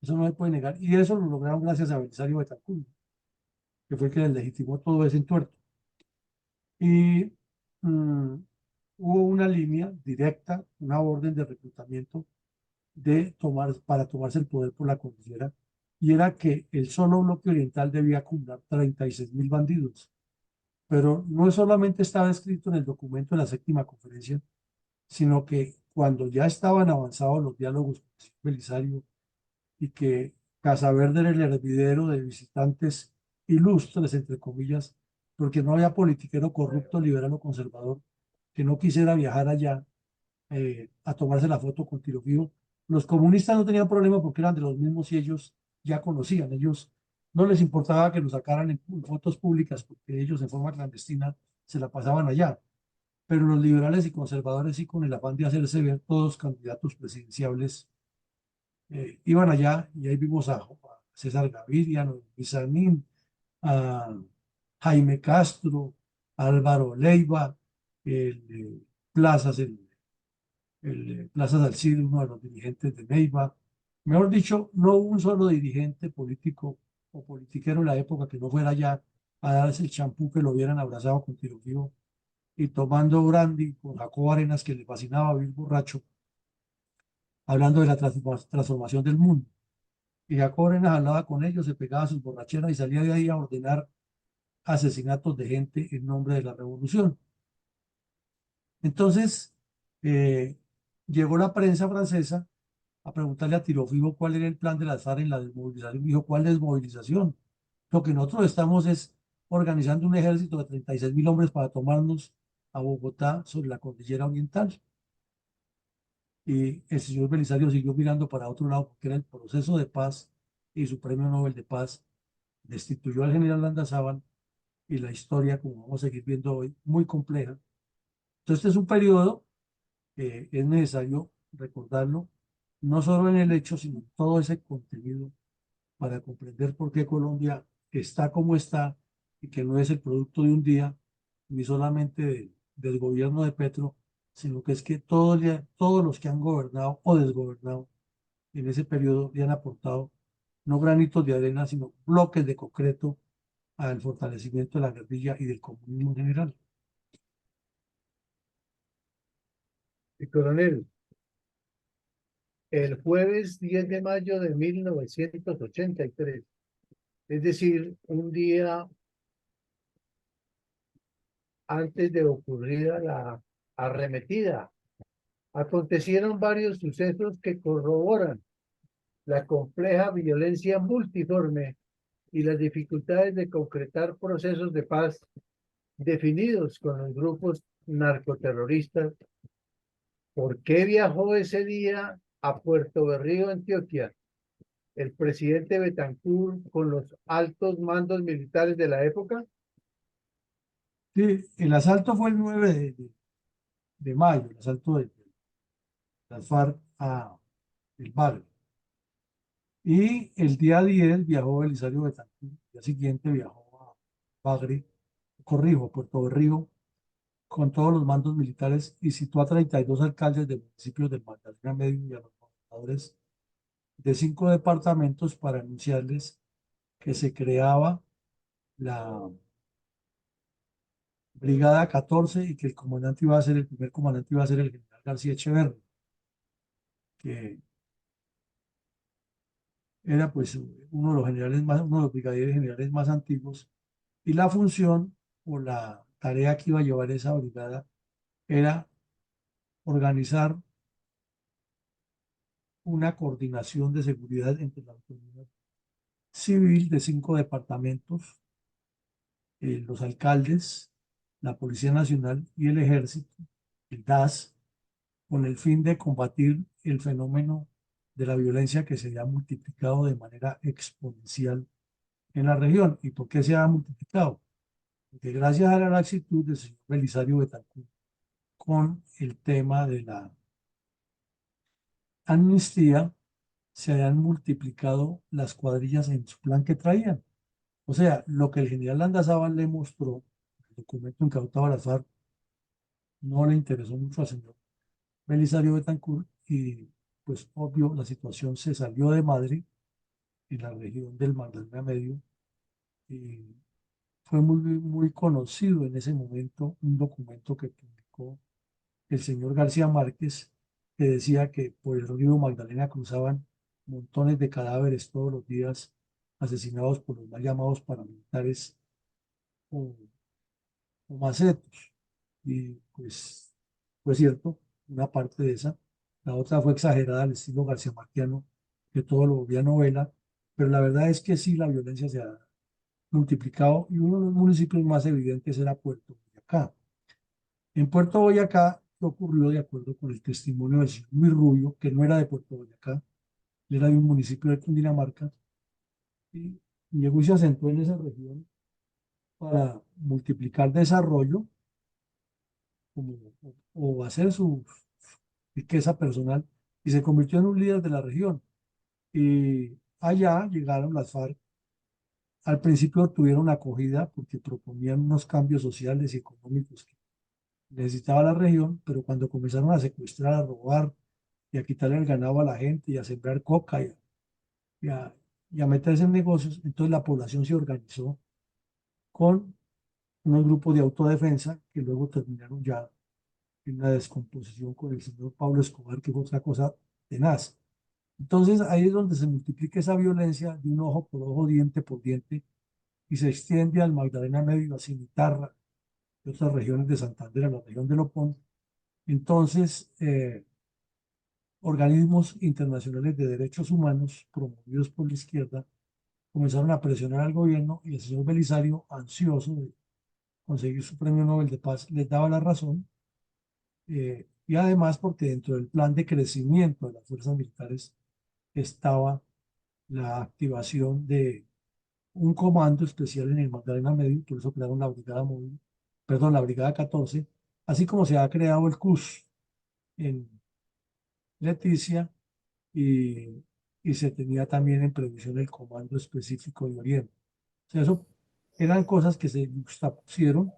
Eso no se puede negar. Y eso lo lograron gracias a Belisario Betancur, que fue el que les legitimó todo ese entuerto. Y mm, hubo una línea directa, una orden de reclutamiento para tomarse el poder por la cordillera, y era que el solo bloque oriental debía acumular 36.000 bandidos. Pero no solamente estaba escrito en el documento de la séptima conferencia, sino que cuando ya estaban avanzados los diálogos con el Belisario y que Casaverde era el hervidero de visitantes ilustres, entre comillas, porque no había politiquero corrupto, liberal o conservador que no quisiera viajar allá a tomarse la foto con tiro fijo. Los comunistas no tenían problema porque eran de los mismos y ellos ya conocían. Ellos no les importaba que los sacaran en fotos públicas porque ellos en forma clandestina se la pasaban allá. Pero los liberales y conservadores sí, con el afán de hacerse ver todos candidatos presidenciables, iban allá y ahí vimos a César Gaviria, a Luis Sanín, a Jaime Castro, a Álvaro Leiva, el, Plazas, Plaza Salcido, uno de los dirigentes de Neiva. Mejor dicho, no hubo un solo dirigente político o politiquero en la época que no fuera allá a darse el champú, que lo hubieran abrazado con tiro fijo y tomando brandy con Jacobo Arenas, que le fascinaba vivir borracho, hablando de la transformación del mundo. Y Jacobo Arenas hablaba con ellos, se pegaba a sus borracheras y salía de ahí a ordenar asesinatos de gente en nombre de la revolución. Entonces, eh, llegó la prensa francesa a preguntarle a tiro fijo cuál era el plan de las FARC en la desmovilización. Dijo, ¿cuál desmovilización? Lo que nosotros estamos es organizando un ejército de 36.000 hombres para tomarnos a Bogotá sobre la cordillera oriental. Y el señor Belisario siguió mirando para otro lado porque era el proceso de paz y su premio Nobel de Paz. Destituyó al general Landazábal y la historia, como vamos a seguir viendo hoy, muy compleja. Entonces, este es un periodo que es necesario recordarlo, no solo en el hecho, sino en todo ese contenido para comprender por qué Colombia está como está y que no es el producto de un día, ni solamente del gobierno de Petro, sino que es que todos los que han gobernado o desgobernado en ese periodo le han aportado no granitos de arena, sino bloques de concreto al fortalecimiento de la guerrilla y del comunismo en general. Y coronel, el jueves 10 de mayo de 1983, es decir, un día antes de ocurrir la arremetida, acontecieron varios sucesos que corroboran la compleja violencia multiforme y las dificultades de concretar procesos de paz definidos con los grupos narcoterroristas. ¿Por qué viajó ese día a Puerto Berrío, Antioquia, el presidente Betancur con los altos mandos militares de la época? Sí, el asalto fue el 9 de mayo, el asalto de las FARC a El Bagre. Y el día 10 viajó Belisario Betancur, el día siguiente viajó a Bagre, corrijo, a Puerto Berrío, con todos los mandos militares y citó a 32 alcaldes de municipios del Magdalena Medio y a los gobernadores de 5 departamentos para anunciarles que se creaba la Brigada 14 y que el comandante iba a ser, el primer comandante iba a ser el general García Echeverri, que era pues uno de los generales más, uno de los brigadieres generales más antiguos, y la función o la tarea que iba a llevar esa brigada era organizar una coordinación de seguridad entre la autoridad civil de 5 departamentos, los alcaldes, la Policía Nacional y el Ejército, el DAS, con el fin de combatir el fenómeno de la violencia que se había multiplicado de manera exponencial en la región. ¿Y por qué se ha multiplicado? Porque gracias a la laxitud del señor Belisario Betancur con el tema de la amnistía, se habían multiplicado las cuadrillas en su plan que traían. O sea, lo que el general Landazábal le mostró, el documento incautado a la FARC, no le interesó mucho al señor Belisario Betancur y pues obvio la situación se salió de madre en la región del Magdalena Medio y fue muy conocido en ese momento un documento que publicó el señor García Márquez que decía que por el río Magdalena cruzaban montones de cadáveres todos los días asesinados por los mal llamados paramilitares o, o macetos. Y pues fue cierto, una parte de esa. La otra fue exagerada al estilo García Marquiano, que todo lo volvía novela, pero la verdad es que sí, la violencia se ha multiplicado y uno de los municipios más evidentes era Puerto Boyacá. En Puerto Boyacá, ¿qué ocurrió de acuerdo con el testimonio del señor Luis Rubio, que no era de Puerto Boyacá, él era de un municipio de Cundinamarca, y llegó y se asentó en esa región para multiplicar desarrollo como, o hacer su riqueza personal y se convirtió en un líder de la región. Y allá llegaron las FARC. Al principio tuvieron acogida porque proponían unos cambios sociales y económicos que necesitaba la región, pero cuando comenzaron a secuestrar, a robar y a quitarle el ganado a la gente y a sembrar coca y a, y a meterse en negocios, entonces la población se organizó con unos grupos de autodefensa que luego terminaron ya en una descomposición con el señor Pablo Escobar, que fue otra cosa tenaz. Entonces ahí es donde se multiplica esa violencia de un ojo por ojo, diente por diente, y se extiende al Magdalena Medio, a Cimitarra y otras regiones de Santander, a la región de Lopón. Entonces, organismos internacionales de derechos humanos promovidos por la izquierda comenzaron a presionar al gobierno y el señor Belisario, ansioso de conseguir su premio Nobel de Paz, les daba la razón. Y además porque dentro del plan de crecimiento de las fuerzas militares estaba la activación de un comando especial en el Magdalena Medio, por eso crearon la brigada móvil, perdón, la brigada 14, así como se ha creado el CUS en Leticia y, y se tenía también en previsión el comando específico de Oriente. O sea, eso eran cosas que se juxtapusieron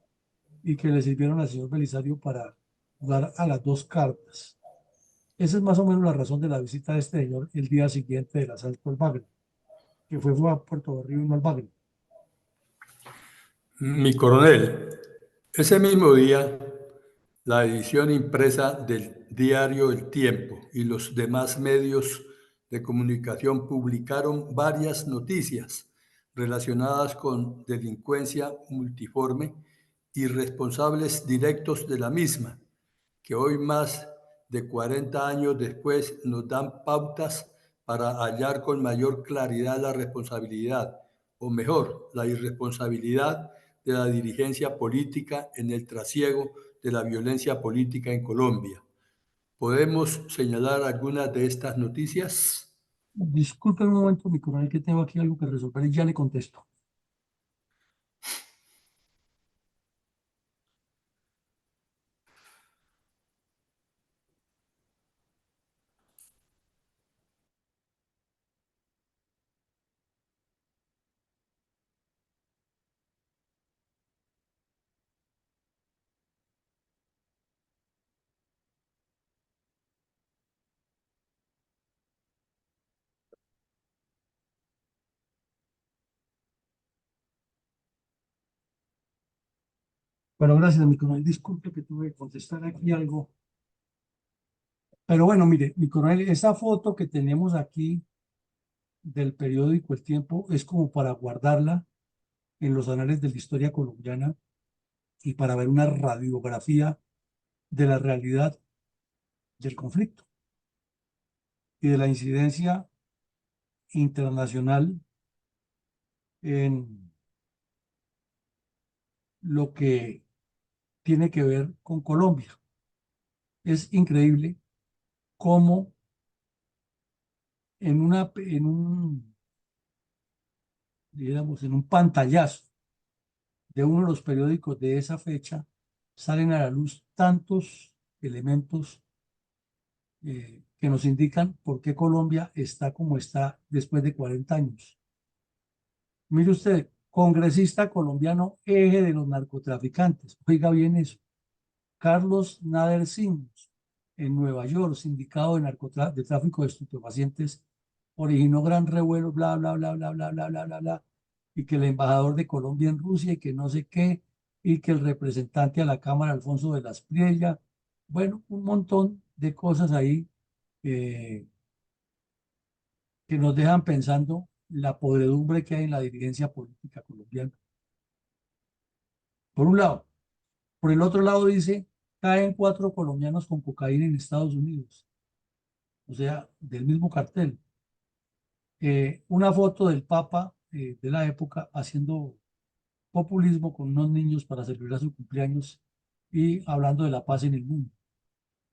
y que le sirvieron al señor Belisario para jugar a las dos cartas. Esa es más o menos la razón de la visita de este señor el día siguiente del asalto al Bagre, que fue a Puerto Berrío y no al Bagre. Mi coronel, ese mismo día, la edición impresa del diario El Tiempo y los demás medios de comunicación publicaron varias noticias relacionadas con delincuencia multiforme y responsables directos de la misma, que hoy más de 40 años después nos dan pautas para hallar con mayor claridad la responsabilidad, o mejor, la irresponsabilidad de la dirigencia política en el trasiego de la violencia política en Colombia. ¿Podemos señalar algunas de estas noticias? Disculpe un momento, mi coronel, que tengo aquí algo que resolver y ya le contesto. Pero gracias, mi coronel. Disculpe que tuve que contestar aquí algo. Pero bueno, mire, mi coronel, esa foto que tenemos aquí del periódico El Tiempo es como para guardarla en los anales de la historia colombiana y para ver una radiografía de la realidad del conflicto y de la incidencia internacional en lo que tiene que ver con Colombia. Es increíble cómo digamos, en un pantallazo de uno de los periódicos de esa fecha salen a la luz tantos elementos que nos indican por qué Colombia está como está después de 40 años. Mire usted, congresista colombiano, eje de los narcotraficantes. Oiga bien eso. Carlos Nader Simons, en Nueva York, sindicado de tráfico de estupefacientes, originó gran revuelo, bla, bla, bla, bla, bla, bla, bla, bla, bla, y que el embajador de Colombia en Rusia y que no sé qué, y que el representante a la Cámara, Alfonso de las Priella, bueno, un montón de cosas ahí eh, que nos dejan pensando la podredumbre que hay en la dirigencia política colombiana. Por un lado. Por el otro lado dice, caen 4 colombianos con cocaína en Estados Unidos, o sea, del mismo cartel. Una foto del Papa de la época haciendo populismo con unos niños para celebrar su cumpleaños y hablando de la paz en el mundo.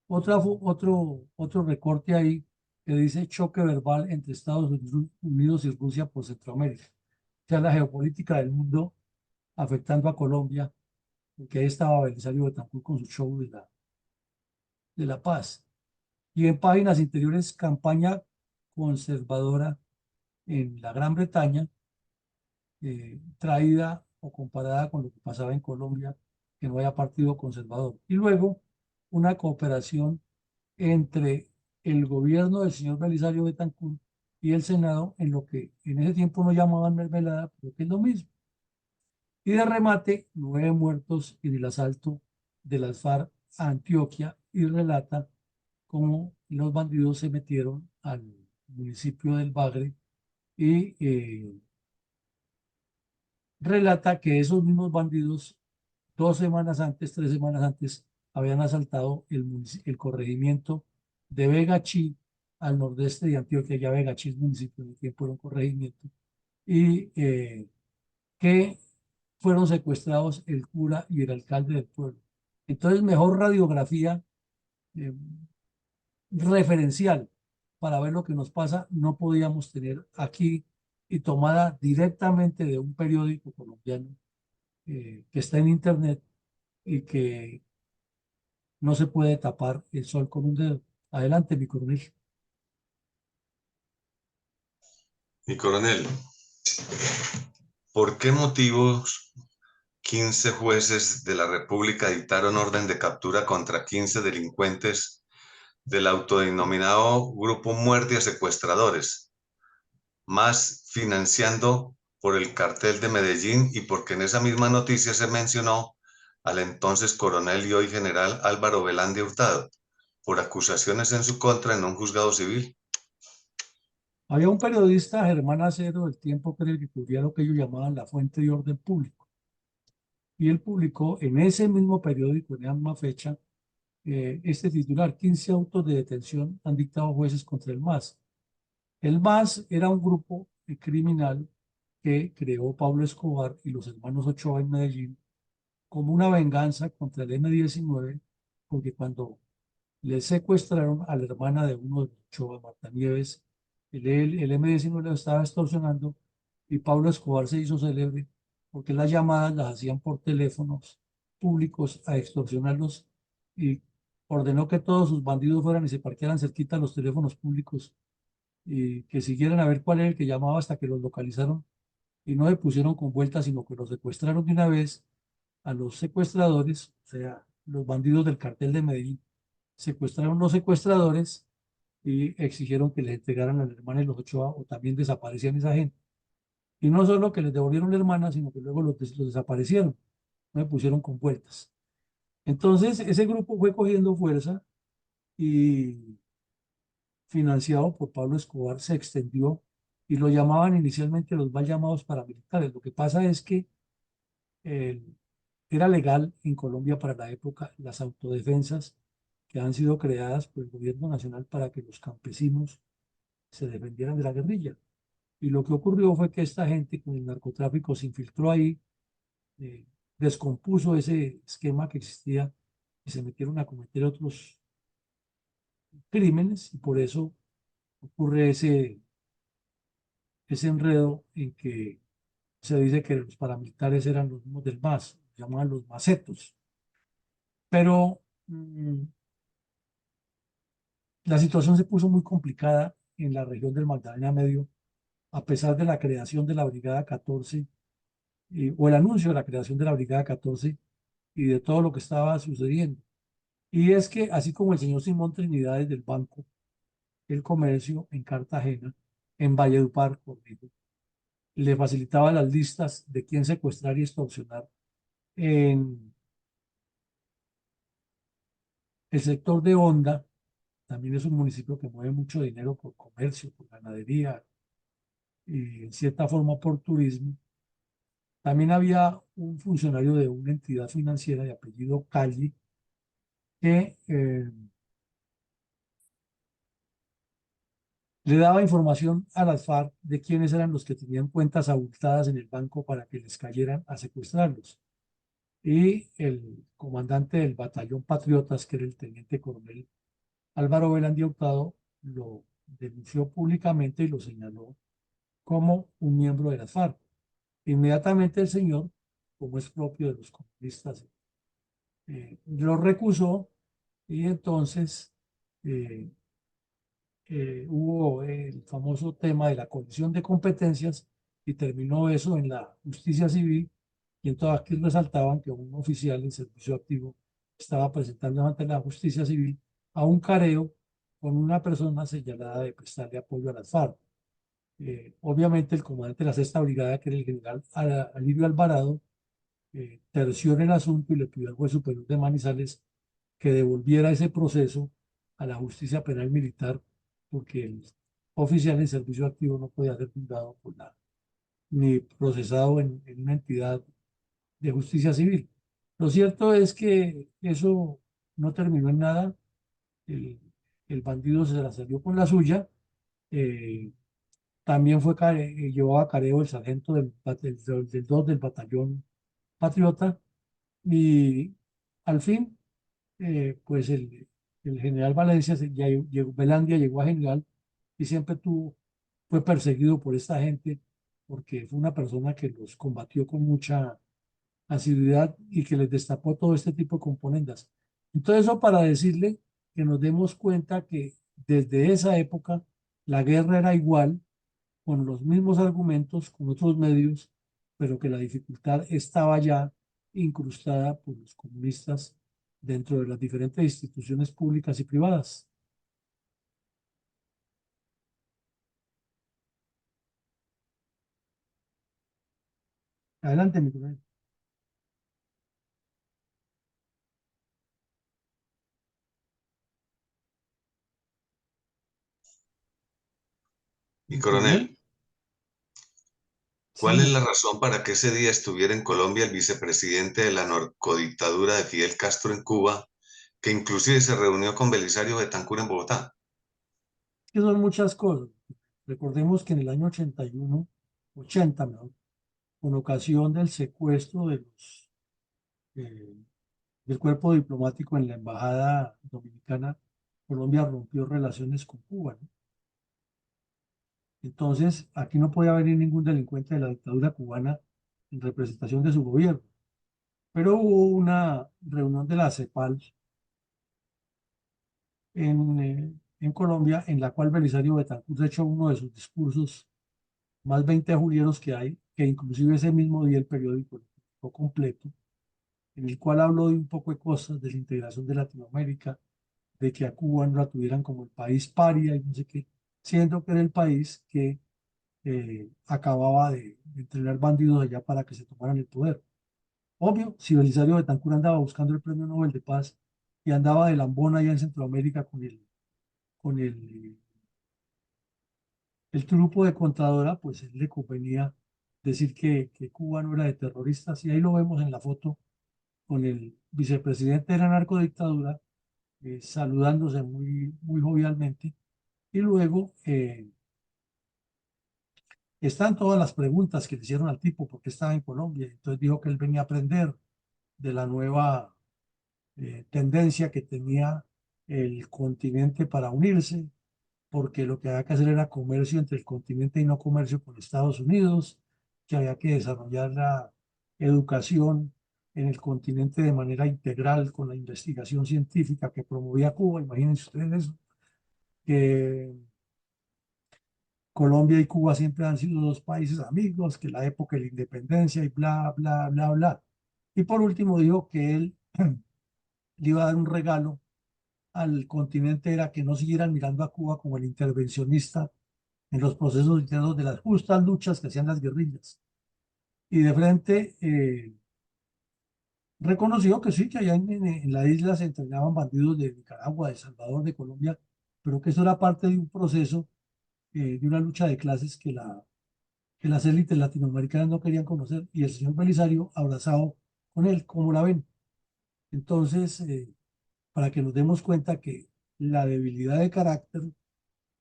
Otro recorte ahí que dice choque verbal entre Estados Unidos y Rusia por Centroamérica. O sea, la geopolítica del mundo afectando a Colombia, porque ahí estaba Belisario Betancur con su show de la paz. Y en páginas interiores, campaña conservadora en la Gran Bretaña, traída o comparada con lo que pasaba en Colombia, que no había partido conservador. Y luego una cooperación entre el gobierno del señor Belisario Betancur y el Senado en lo que en ese tiempo no llamaban mermelada, pero que es lo mismo. Y de remate, 9 muertos en el asalto de las FARC a Antioquia y relata cómo los bandidos se metieron al municipio del Bagre y relata que esos mismos bandidos 2 semanas antes, 3 semanas antes, habían asaltado el corregimiento de Vegachí al nordeste de Antioquia. Ya Vegachí es municipio, en el tiempo era un corregimiento, y que fueron secuestrados el cura y el alcalde del pueblo. Entonces, mejor radiografía eh, referencial para ver lo que nos pasa, no podíamos tener aquí y tomada directamente de un periódico colombiano que está en internet y que no se puede tapar el sol con un dedo. Adelante, mi coronel. Mi coronel, ¿por qué motivos 15 jueces de la República dictaron orden de captura contra 15 delincuentes del autodenominado Grupo Muerte Secuestradores, más financiando por el cartel de Medellín y porque en esa misma noticia se mencionó al entonces coronel y hoy general Álvaro Velandia Hurtado por acusaciones en su contra en un juzgado civil? Había un periodista, Germán Acero, del tiempo que cubría lo que ellos llamaban la fuente de orden público. Y él publicó en ese mismo periódico, en la misma fecha, este titular: 15 autos de detención han dictado jueces contra el MAS. El MAS era un grupo criminal que creó Pablo Escobar y los hermanos Ochoa en Medellín como una venganza contra el M-19, porque cuando le secuestraron a la hermana de uno de los Ochoa, Marta Nieves, el M-19 lo estaba extorsionando y Pablo Escobar se hizo célebre porque las llamadas las hacían por teléfonos públicos a extorsionarlos y ordenó que todos sus bandidos fueran y se parquearan cerquita a los teléfonos públicos y que siguieran a ver cuál era el que llamaba hasta que los localizaron y no se pusieron con vueltas, sino que los secuestraron de una vez a los secuestradores, o sea, los bandidos del cartel de Medellín. Secuestraron los secuestradores y exigieron que les entregaran a la hermana de los Ochoa o también desaparecían esa gente. Y no solo que les devolvieron la hermana, sino que luego los desaparecieron. no me pusieron con vueltas. Entonces, ese grupo fue cogiendo fuerza y financiado por Pablo Escobar se extendió y lo llamaban inicialmente los mal llamados paramilitares. Lo que pasa es que eh, era legal en Colombia para la época las autodefensas que han sido creadas por el gobierno nacional para que los campesinos se defendieran de la guerrilla. Y lo que ocurrió fue que esta gente con el narcotráfico se infiltró ahí, eh, descompuso ese esquema que existía y se metieron a cometer otros crímenes y por eso ocurre ese enredo en que se dice que los paramilitares eran los mismos del MAS, llamaban los macetos. Pero la situación se puso muy complicada en la región del Magdalena Medio, a pesar de la creación de la Brigada 14, o el anuncio de la creación de la Brigada 14 y de todo lo que estaba sucediendo. Y es que, así como el señor Simón Trinidad del Banco el Comercio en Cartagena, en Valledupar, corrijo, le facilitaba las listas de quién secuestrar y extorsionar en el sector de Honda. También es un municipio que mueve mucho dinero por comercio, por ganadería y en cierta forma por turismo. También había un funcionario de una entidad financiera de apellido Cali que le daba información a las FARC de quiénes eran los que tenían cuentas abultadas en el banco para que les cayeran a secuestrarlos. Y el comandante del batallón Patriotas, que era el teniente coronel Álvaro Velandia Hurtado, lo denunció públicamente y lo señaló como un miembro de las FARC. Inmediatamente el señor, como es propio de los comunistas, lo recusó y entonces eh, hubo el famoso tema de la colisión de competencias y terminó eso en la justicia civil y entonces aquí resaltaban que un oficial en servicio activo estaba presentando ante la justicia civil a un careo con una persona señalada de prestarle apoyo a las FARC. Obviamente el comandante de la sexta brigada, que era el general Alirio Alvarado, terció en el asunto y le pidió al juez superior de Manizales que devolviera ese proceso a la justicia penal militar, porque el oficial en servicio activo no podía ser juzgado por nada, ni procesado en una entidad de justicia civil. Lo cierto es que eso no terminó en nada, el, el bandido se la salió con la suya, eh, también llevó a careo el sargento del 2 del batallón Patriota y al fin pues el general Valencia, Velandia llegó a general y siempre fue perseguido por esta gente porque fue una persona que los combatió con mucha asiduidad y que les destapó todo este tipo de componendas. Entonces, eso para decirle que nos demos cuenta que desde esa época la guerra era igual, con los mismos argumentos, con otros medios, pero que la dificultad estaba ya incrustada por los comunistas dentro de las diferentes instituciones públicas y privadas. Adelante, mi coronel. Mi coronel, ¿cuál es Sí, la razón para que ese día estuviera en Colombia el vicepresidente de la narcodictadura de Fidel Castro en Cuba, que inclusive se reunió con Belisario Betancur en Bogotá? que son muchas cosas. Recordemos que en el año 81, 80, mejor, con ocasión del secuestro eh, del cuerpo diplomático en la embajada dominicana, Colombia rompió relaciones con Cuba, ¿no? Entonces, aquí no podía venir ningún delincuente de la dictadura cubana en representación de su gobierno. Pero hubo una reunión de la CEPAL en Colombia, en la cual Belisario Betancur echó uno de sus discursos más 20 julieros que hay, que inclusive ese mismo día el periódico lo publicó completo, en el cual habló de un poco de cosas de la integración de Latinoamérica, de que a Cuba no la tuvieran como el país paria y no sé qué, siendo que era el país que acababa de entrenar bandidos allá para que se tomaran el poder. Obvio, si Belisario Betancur andaba buscando el Premio Nobel de Paz y andaba de lambón allá en Centroamérica con el grupo de Contadora, pues él le convenía decir que Cuba no era de terroristas, y ahí lo vemos en la foto con el vicepresidente de la narcodictadura, saludándose muy, muy jovialmente, y luego están todas las preguntas que le hicieron al tipo, por qué estaba en Colombia. Entonces dijo que él venía a aprender de la nueva tendencia que tenía el continente para unirse, porque lo que había que hacer era comercio entre el continente y no comercio con Estados Unidos, que había que desarrollar la educación en el continente de manera integral con la investigación científica que promovía Cuba. Imagínense ustedes eso, que Colombia y Cuba siempre han sido dos países amigos, que la época de la independencia y bla, bla, bla, bla. Y por último dijo que él le iba a dar un regalo al continente, era que no siguieran mirando a Cuba como el intervencionista en los procesos internos de las justas luchas que hacían las guerrillas. Y de frente reconoció que sí, que allá en la isla se entrenaban bandidos de Nicaragua, de Salvador, de Colombia, pero que eso era parte de un proceso, de una lucha de clases que las élites latinoamericanas no querían conocer, y el señor Belisario abrazado con él, como la ven. Entonces, para que nos demos cuenta que la debilidad de carácter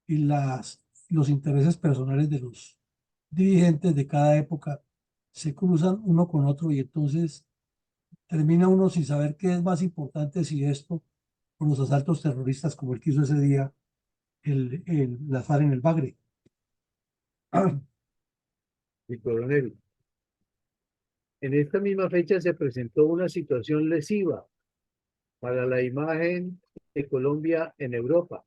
y los intereses personales de los dirigentes de cada época se cruzan uno con otro, y entonces termina uno sin saber qué es más importante, si esto o los asaltos terroristas como el que hizo ese día la FARC en el Bagre. Mi coronel, en esta misma fecha se presentó una situación lesiva para la imagen de Colombia en Europa,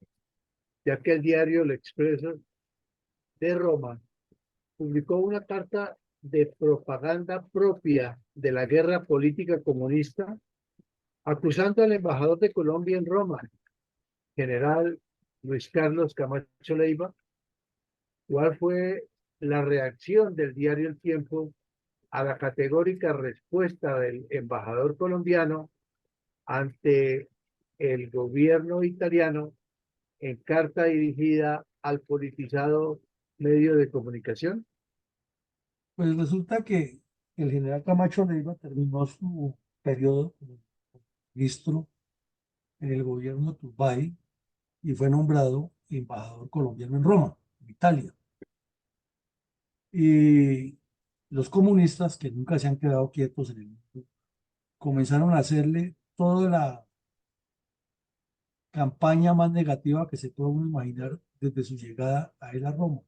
ya que el diario El Expreso de Roma publicó una carta de propaganda propia de la guerra política comunista, acusando al embajador de Colombia en Roma, general Luis Carlos Camacho Leiva. ¿Cuál fue la reacción del diario El Tiempo a la categórica respuesta del embajador colombiano ante el gobierno italiano en carta dirigida al politizado medio de comunicación? Pues resulta que el general Camacho Leiva terminó su periodo como ministro en el gobierno Turbay y fue nombrado embajador colombiano en Roma, en Italia. Y los comunistas, que nunca se han quedado quietos en el mundo, comenzaron a hacerle toda la campaña más negativa que se puede uno imaginar desde su llegada a él a Roma.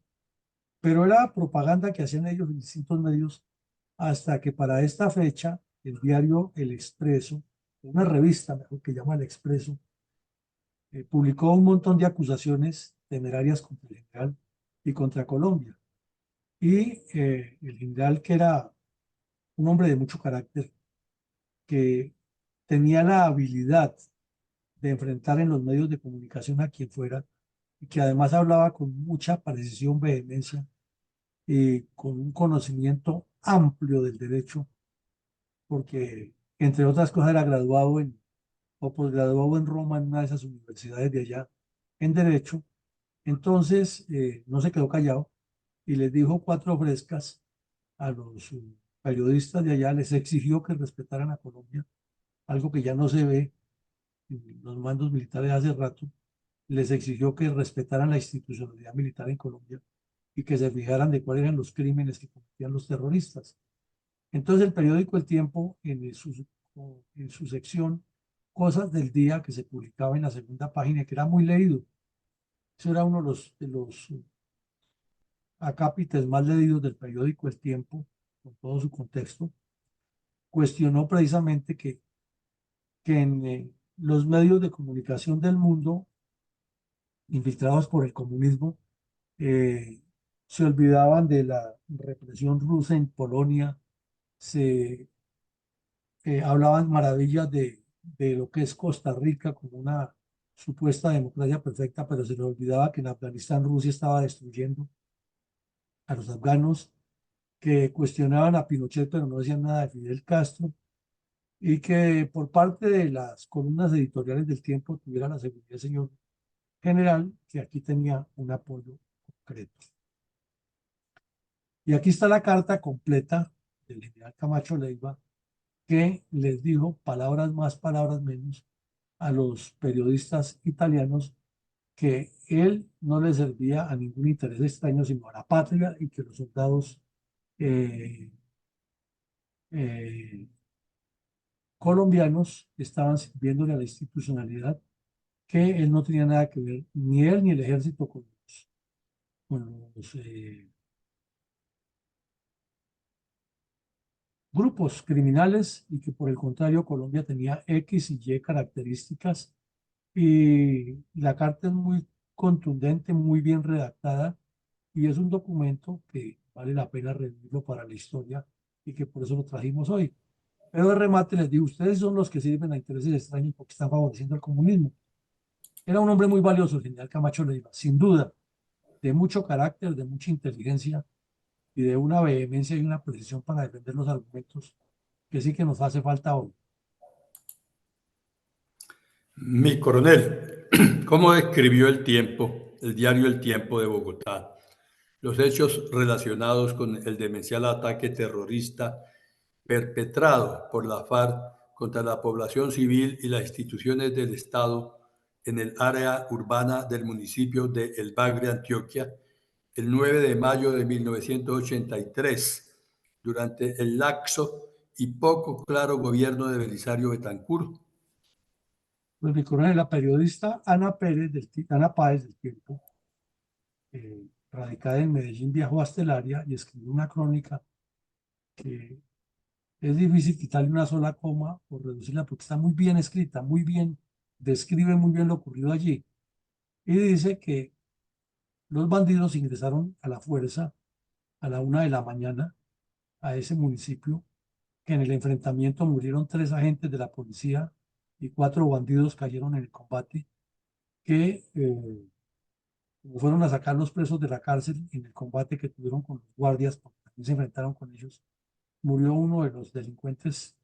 Pero era propaganda que hacían ellos en distintos medios, hasta que para esta fecha el diario El Expreso, una revista mejor que llama El Expreso, publicó un montón de acusaciones temerarias contra el general y contra Colombia. Y el general, que era un hombre de mucho carácter, que tenía la habilidad de enfrentar en los medios de comunicación a quien fuera, y que además hablaba con mucha precisión, vehemencia y con un conocimiento amplio del derecho, porque entre otras cosas era graduado o posgraduado en Roma, en una de esas universidades de allá, en derecho. Entonces no se quedó callado y les dijo cuatro frescas a los periodistas de allá, les exigió que respetaran a Colombia, algo que ya no se ve en los mandos militares hace rato. Les exigió que respetaran la institucionalidad militar en Colombia y que se fijaran de cuáles eran los crímenes que cometían los terroristas. Entonces el periódico El Tiempo, en su sección Cosas del Día, que se publicaba en la segunda página, que era muy leído, eso era uno de los acápites más leídos del periódico El Tiempo, con todo su contexto, cuestionó precisamente que en los medios de comunicación del mundo, infiltrados por el comunismo, eh, se olvidaban de la represión rusa en Polonia, se hablaban maravillas de lo que es Costa Rica como una supuesta democracia perfecta, pero se les olvidaba que en Afganistán Rusia estaba destruyendo a los afganos, que cuestionaban a Pinochet, pero no decían nada de Fidel Castro, y que por parte de las columnas editoriales del tiempo tuviera la seguridad del señor general, que aquí tenía un apoyo concreto. Y aquí está la carta completa del general Camacho Leiva, que les dijo palabras más, palabras menos a los periodistas italianos que él no le servía a ningún interés extraño, sino a la patria, y que los soldados eh, eh, colombianos estaban sirviéndole a la institucionalidad, que él no tenía nada que ver, ni él ni el ejército, con los grupos criminales, y que por el contrario Colombia tenía X y Y características. Y la carta es muy contundente, muy bien redactada, y es un documento que vale la pena revivirlo para la historia, y que por eso lo trajimos hoy. Pero de remate les digo, ustedes son los que sirven a intereses extraños porque están favoreciendo el comunismo. Era un hombre muy valioso, el general Camacho Leiva, sin duda, de mucho carácter, de mucha inteligencia y de una vehemencia y una precisión para defender los argumentos que sí que nos hace falta hoy. Mi coronel, ¿cómo describió el tiempo, el diario El Tiempo de Bogotá, los hechos relacionados con el demencial ataque terrorista perpetrado por la FARC contra la población civil y las instituciones del Estado en el área urbana del municipio de El Bagre, Antioquia, el 9 de mayo de 1983, durante el laxo y poco claro gobierno de Belisario Betancur? Pues mi coronel, la periodista Ana Ana Páez del Tiempo, radicada en Medellín, viajó hasta el área y escribió una crónica que es difícil quitarle una sola coma o reducirla porque está muy bien escrita, muy bien, describe muy bien lo ocurrido allí. Y dice que los bandidos ingresaron a la fuerza a la 1 de la mañana a ese municipio, que en el enfrentamiento murieron 3 agentes de la policía y 4 bandidos cayeron en el combate, que como fueron a sacar los presos de la cárcel en el combate que tuvieron con los guardias, porque también se enfrentaron con ellos, murió uno de los delincuentes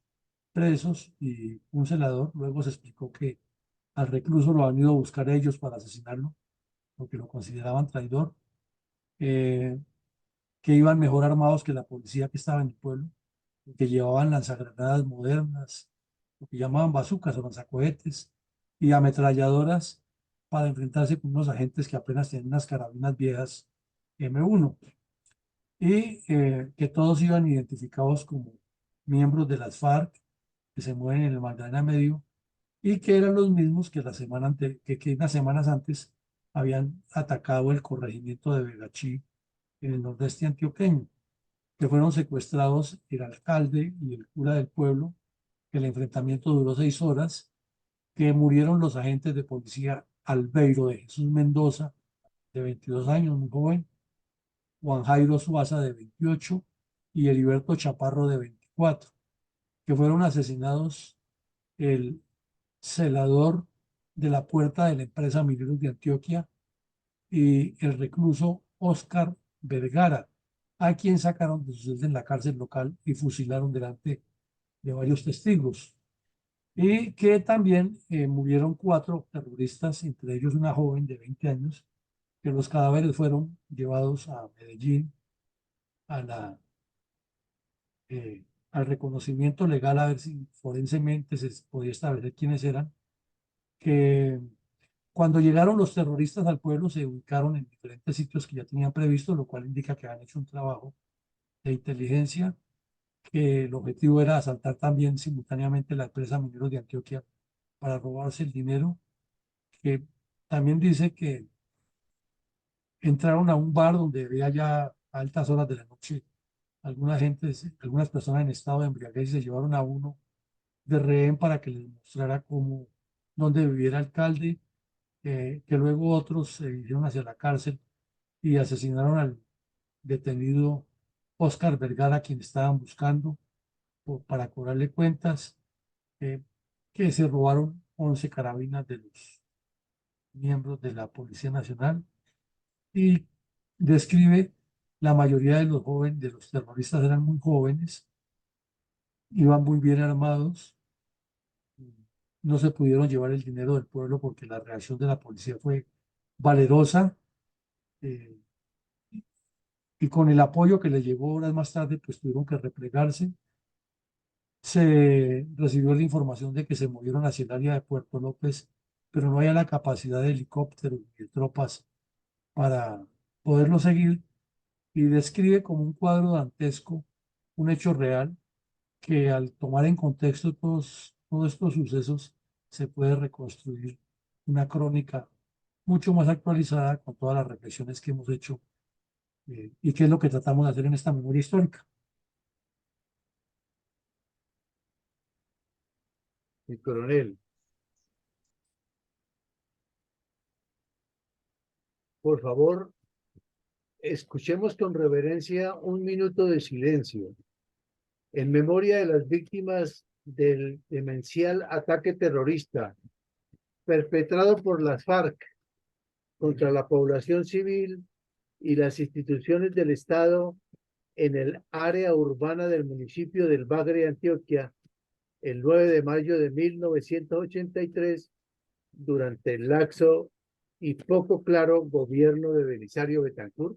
presos y un celador. Luego se explicó que al recluso lo han ido a buscar ellos para asesinarlo, porque lo consideraban traidor, eh, que iban mejor armados que la policía que estaba en el pueblo, que llevaban lanzagranadas modernas, lo que llamaban bazucas o lanzacohetes, y ametralladoras para enfrentarse con unos agentes que apenas tenían unas carabinas viejas M1, y que todos iban identificados como miembros de las FARC que se mueven en el Magdalena Medio, y que eran los mismos que, que unas semanas antes habían atacado el corregimiento de Begachí en el nordeste antioqueño, que fueron secuestrados el alcalde y el cura del pueblo, que el enfrentamiento duró 6 horas, que murieron los agentes de policía Albeiro de Jesús Mendoza, de 22 años, muy joven, Juan Jairo Suaza, de 28, y Heriberto Chaparro, de 24, que fueron asesinados el celador de la puerta de la empresa Mineros de Antioquia y el recluso Oscar Vergara, a quien sacaron de su celda en la cárcel local y fusilaron delante de varios testigos. Y que también murieron 4 terroristas, entre ellos una joven de 20 años, que los cadáveres fueron llevados a Medellín a al reconocimiento legal, a ver si forensemente se podía establecer quiénes eran, que cuando llegaron los terroristas al pueblo se ubicaron en diferentes sitios que ya tenían previsto, lo cual indica que han hecho un trabajo de inteligencia, que el objetivo era asaltar también simultáneamente la empresa Mineros de Antioquia para robarse el dinero, que también dice que entraron a un bar donde había ya a altas horas de la noche algunas personas en estado de embriaguez, y se llevaron a uno de rehén para que les mostrara cómo, dónde viviera el alcalde, que luego otros se dirigieron hacia la cárcel y asesinaron al detenido Oscar Vergara, a quien estaban buscando para cobrarle cuentas, eh, que se robaron 11 carabinas de los miembros de la Policía Nacional, y describe la mayoría de los terroristas eran muy jóvenes, iban muy bien armados, no se pudieron llevar el dinero del pueblo porque la reacción de la policía fue valerosa, eh, y con el apoyo que le llegó horas más tarde, pues tuvieron que replegarse. Se recibió la información de que se movieron hacia el área de Puerto López, pero no había la capacidad de helicópteros ni de tropas para poderlo seguir, y describe como un cuadro dantesco un hecho real que, al tomar en contexto todos estos sucesos, se puede reconstruir una crónica mucho más actualizada con todas las reflexiones que hemos hecho, y qué es lo que tratamos de hacer en esta memoria histórica. Mi coronel, por favor, escuchemos con reverencia un minuto de silencio en memoria de las víctimas del demencial ataque terrorista perpetrado por las FARC contra la población civil y las instituciones del Estado en el área urbana del municipio del Bagre, Antioquia, el 9 de mayo de 1983, durante el laxo y poco claro gobierno de Belisario Betancur.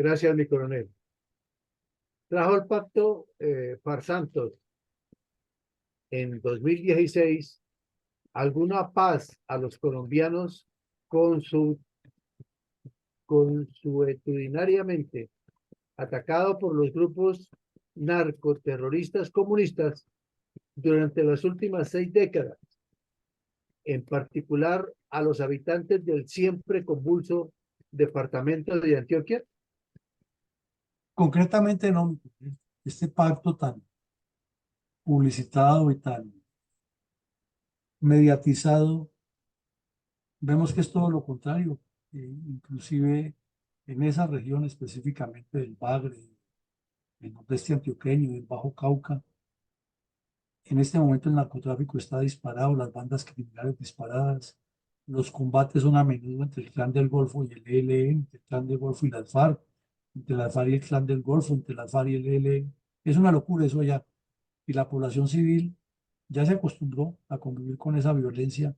Gracias, mi coronel. Trajo el pacto Farsantos en 2016 alguna paz a los colombianos consuetudinariamente atacado por los grupos narcoterroristas comunistas durante las últimas 6 décadas, en particular a los habitantes del siempre convulso departamento de Antioquia? Concretamente no, este pacto tan publicitado y tan mediatizado, vemos que es todo lo contrario. Inclusive en esa región específicamente del Bagre, el nordeste antioqueño, del Bajo Cauca, en este momento el narcotráfico está disparado, las bandas criminales disparadas, los combates son a menudo entre el Clan del Golfo y el ELN, entre el Clan del Golfo y las FARC, entre las FARC y el Clan del Golfo, entre las FARC y el ELN. Es una locura eso allá. Y la población civil ya se acostumbró a convivir con esa violencia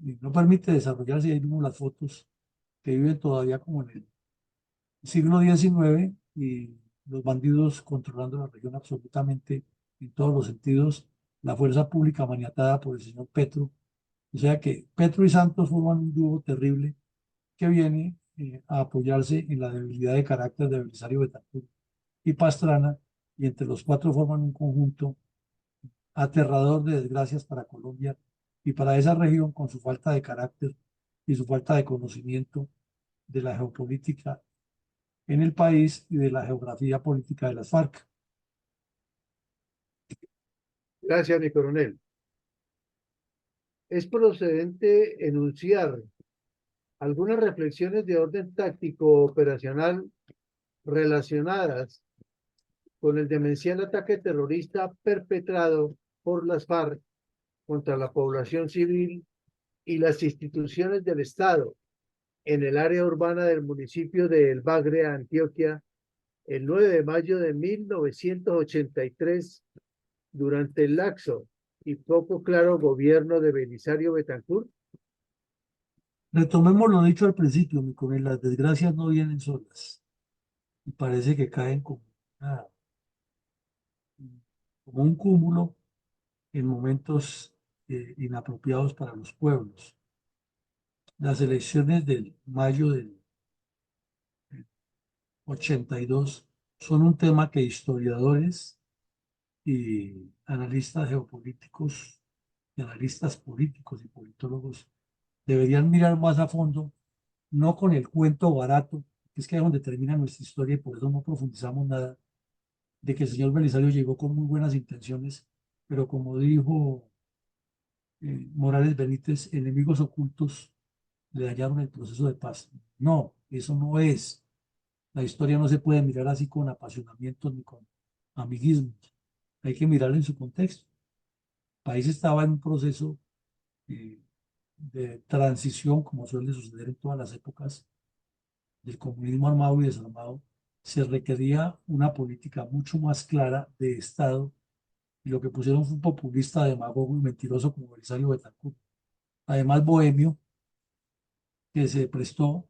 y no permite desarrollarse. Y ahí vimos las fotos que viven todavía como en el siglo XIX, y los bandidos controlando la región absolutamente en todos los sentidos, la fuerza pública maniatada por el señor Petro. O sea que Petro y Santos forman un dúo terrible que viene a apoyarse en la debilidad de carácter de Belisario Betancur y Pastrana, y entre los cuatro forman un conjunto aterrador de desgracias para Colombia y para esa región con su falta de carácter y su falta de conocimiento de la geopolítica en el país y de la geografía política de las FARC. Gracias, mi coronel. Es procedente enunciar algunas reflexiones de orden táctico operacional relacionadas con el demencial ataque terrorista perpetrado por las FARC contra la población civil y las instituciones del Estado en el área urbana del municipio de El Bagre, Antioquia, el 9 de mayo de 1983, durante el laxo y poco claro gobierno de Belisario Betancur. Retomemos lo dicho al principio, mi coronel, las desgracias no vienen solas y parece que caen como un cúmulo en momentos inapropiados para los pueblos. Las elecciones del mayo del 82 son un tema que historiadores y analistas geopolíticos y analistas políticos y politólogos deberían mirar más a fondo, no con el cuento barato, que es que es donde termina nuestra historia y por eso no profundizamos nada, de que el señor Belisario llegó con muy buenas intenciones, pero como dijo Morales Benítez, enemigos ocultos le dañaron el proceso de paz. No, eso no es. La historia no se puede mirar así con apasionamientos ni con amiguismos. Hay que mirarla en su contexto. El país estaba en un proceso eh, de transición, como suele suceder en todas las épocas del comunismo armado y desarmado. Se requería una política mucho más clara de Estado y lo que pusieron fue un populista, demagogo y mentiroso como Belisario Betancur. Además, bohemio, que se prestó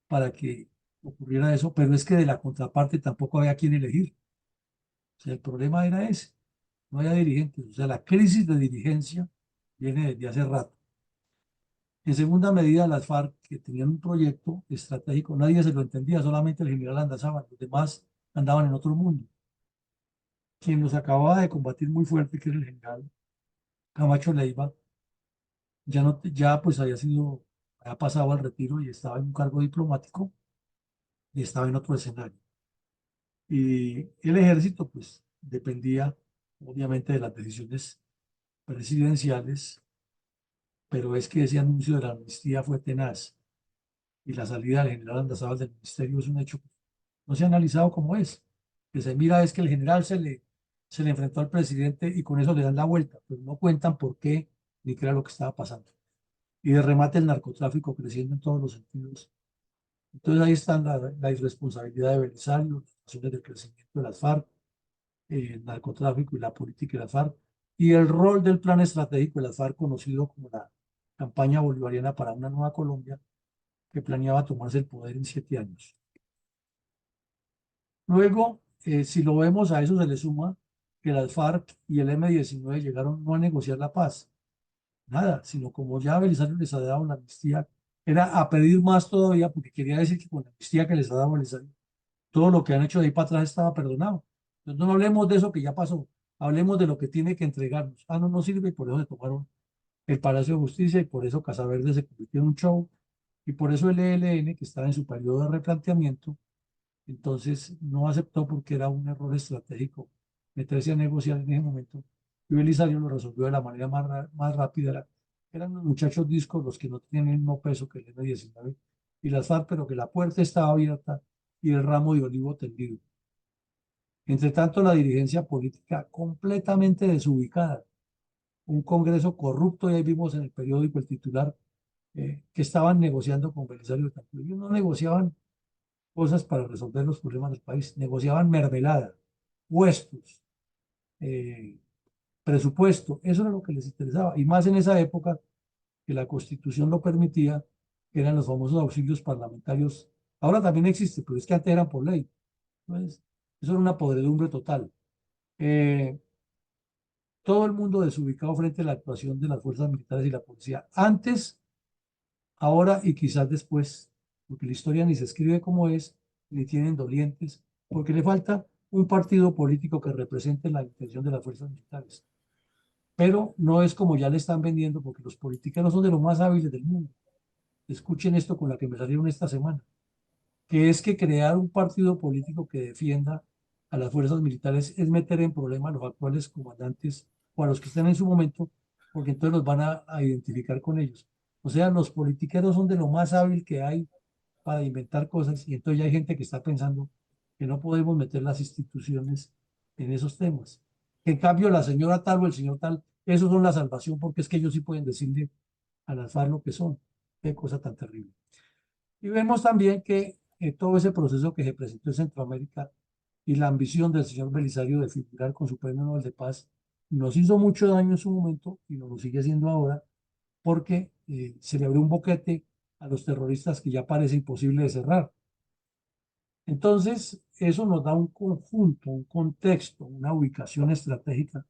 para que ocurriera eso, pero es que de la contraparte tampoco había quien elegir. O sea, el problema era ese, no había dirigentes. O sea, la crisis de dirigencia viene desde hace rato. En segunda medida, las FARC, que tenían un proyecto estratégico, nadie se lo entendía, solamente el general Andazábal, los demás andaban en otro mundo. Quien los acababa de combatir muy fuerte, que era el general Camacho Leiva, ya, no, ya pues había pasado al retiro y estaba en un cargo diplomático y estaba en otro escenario. Y el ejército, pues, dependía obviamente de las decisiones presidenciales, pero es que ese anuncio de la amnistía fue tenaz y la salida del general Andazábal del ministerio es un hecho que no se ha analizado como es. Que se mira es que el general se le enfrentó al presidente y con eso le dan la vuelta, pero no cuentan por qué ni qué era lo que estaba pasando. Y de remate el narcotráfico creciendo en todos los sentidos. Entonces ahí está la irresponsabilidad de Belisario, las razones del crecimiento de las FARC, el narcotráfico y la política de las FARC, y el rol del plan estratégico de las FARC, conocido como la campaña bolivariana para una nueva Colombia, que planeaba tomarse el poder en 7 años. Luego, si lo vemos, a eso se le suma que las FARC y el M-19 llegaron no a negociar la paz, nada, sino como ya Belisario les había dado una amnistía, era a pedir más todavía, porque quería decir que con la amnistía que les ha dado Belisario, todo lo que han hecho de ahí para atrás estaba perdonado. Entonces no hablemos de eso que ya pasó, hablemos de lo que tiene que entregarnos. Ah, no, no sirve y por eso se tomaron el Palacio de Justicia y por eso Casaverde se convirtió en un show y por eso el ELN, que estaba en su periodo de replanteamiento, entonces no aceptó porque era un error estratégico meterse a negociar en ese momento. Y Belisario lo resolvió de la manera más rápida. Eran los muchachos discos los que no tenían el mismo peso que el M-19 y las FARC, pero que la puerta estaba abierta y el ramo de olivo tendido. Entre tanto, la dirigencia política completamente desubicada, un Congreso corrupto, y ahí vimos en el periódico el titular, que estaban negociando con Belisario Betancur. Ellos no negociaban cosas para resolver los problemas del país, negociaban mermelada, puestos, eh, presupuesto, eso era lo que les interesaba, y más en esa época que la Constitución lo permitía, que eran los famosos auxilios parlamentarios. Ahora también existe, pero es que antes eran por ley. Entonces, eso era una podredumbre total. Eh, Todo el mundo desubicado frente a la actuación de las fuerzas militares y la policía, antes, ahora y quizás después porque la historia ni se escribe como es, ni tienen dolientes, porque le falta un partido político que represente la intención de las fuerzas militares. Pero no es como ya le están vendiendo, porque los politiqueros son de los más hábiles del mundo. Escuchen esto con la que me salieron esta semana, que es que crear un partido político que defienda a las fuerzas militares es meter en problemas a los actuales comandantes o a los que estén en su momento, porque entonces los van a identificar con ellos. O sea, los politiqueros son de lo más hábil que hay para inventar cosas y entonces ya hay gente que está pensando que no podemos meter las instituciones en esos temas. En cambio, la señora tal o el señor tal, esos son la salvación porque es que ellos sí pueden decirle a las FARC lo que son. Qué cosa tan terrible. Y vemos también que todo ese proceso que se presentó en Centroamérica y la ambición del señor Belisario de figurar con su premio Nobel de Paz nos hizo mucho daño en su momento y nos lo sigue haciendo ahora porque se le abrió un boquete a los terroristas que ya parece imposible de cerrar. Entonces, eso nos da un conjunto, un contexto, una ubicación estratégica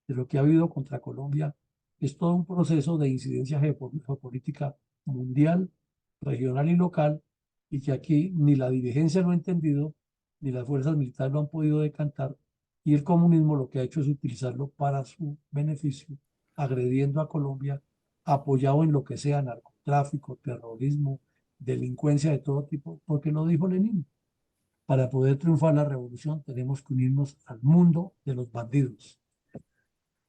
de lo que ha habido contra Colombia. Es todo un proceso de incidencia geopolítica mundial, regional y local, y que aquí ni la dirigencia lo ha entendido, ni las fuerzas militares lo han podido decantar, y el comunismo lo que ha hecho es utilizarlo para su beneficio, agrediendo a Colombia, apoyado en lo que sea, narcotráfico, terrorismo, delincuencia de todo tipo, porque lo dijo Lenin. Para poder triunfar la revolución tenemos que unirnos al mundo de los bandidos.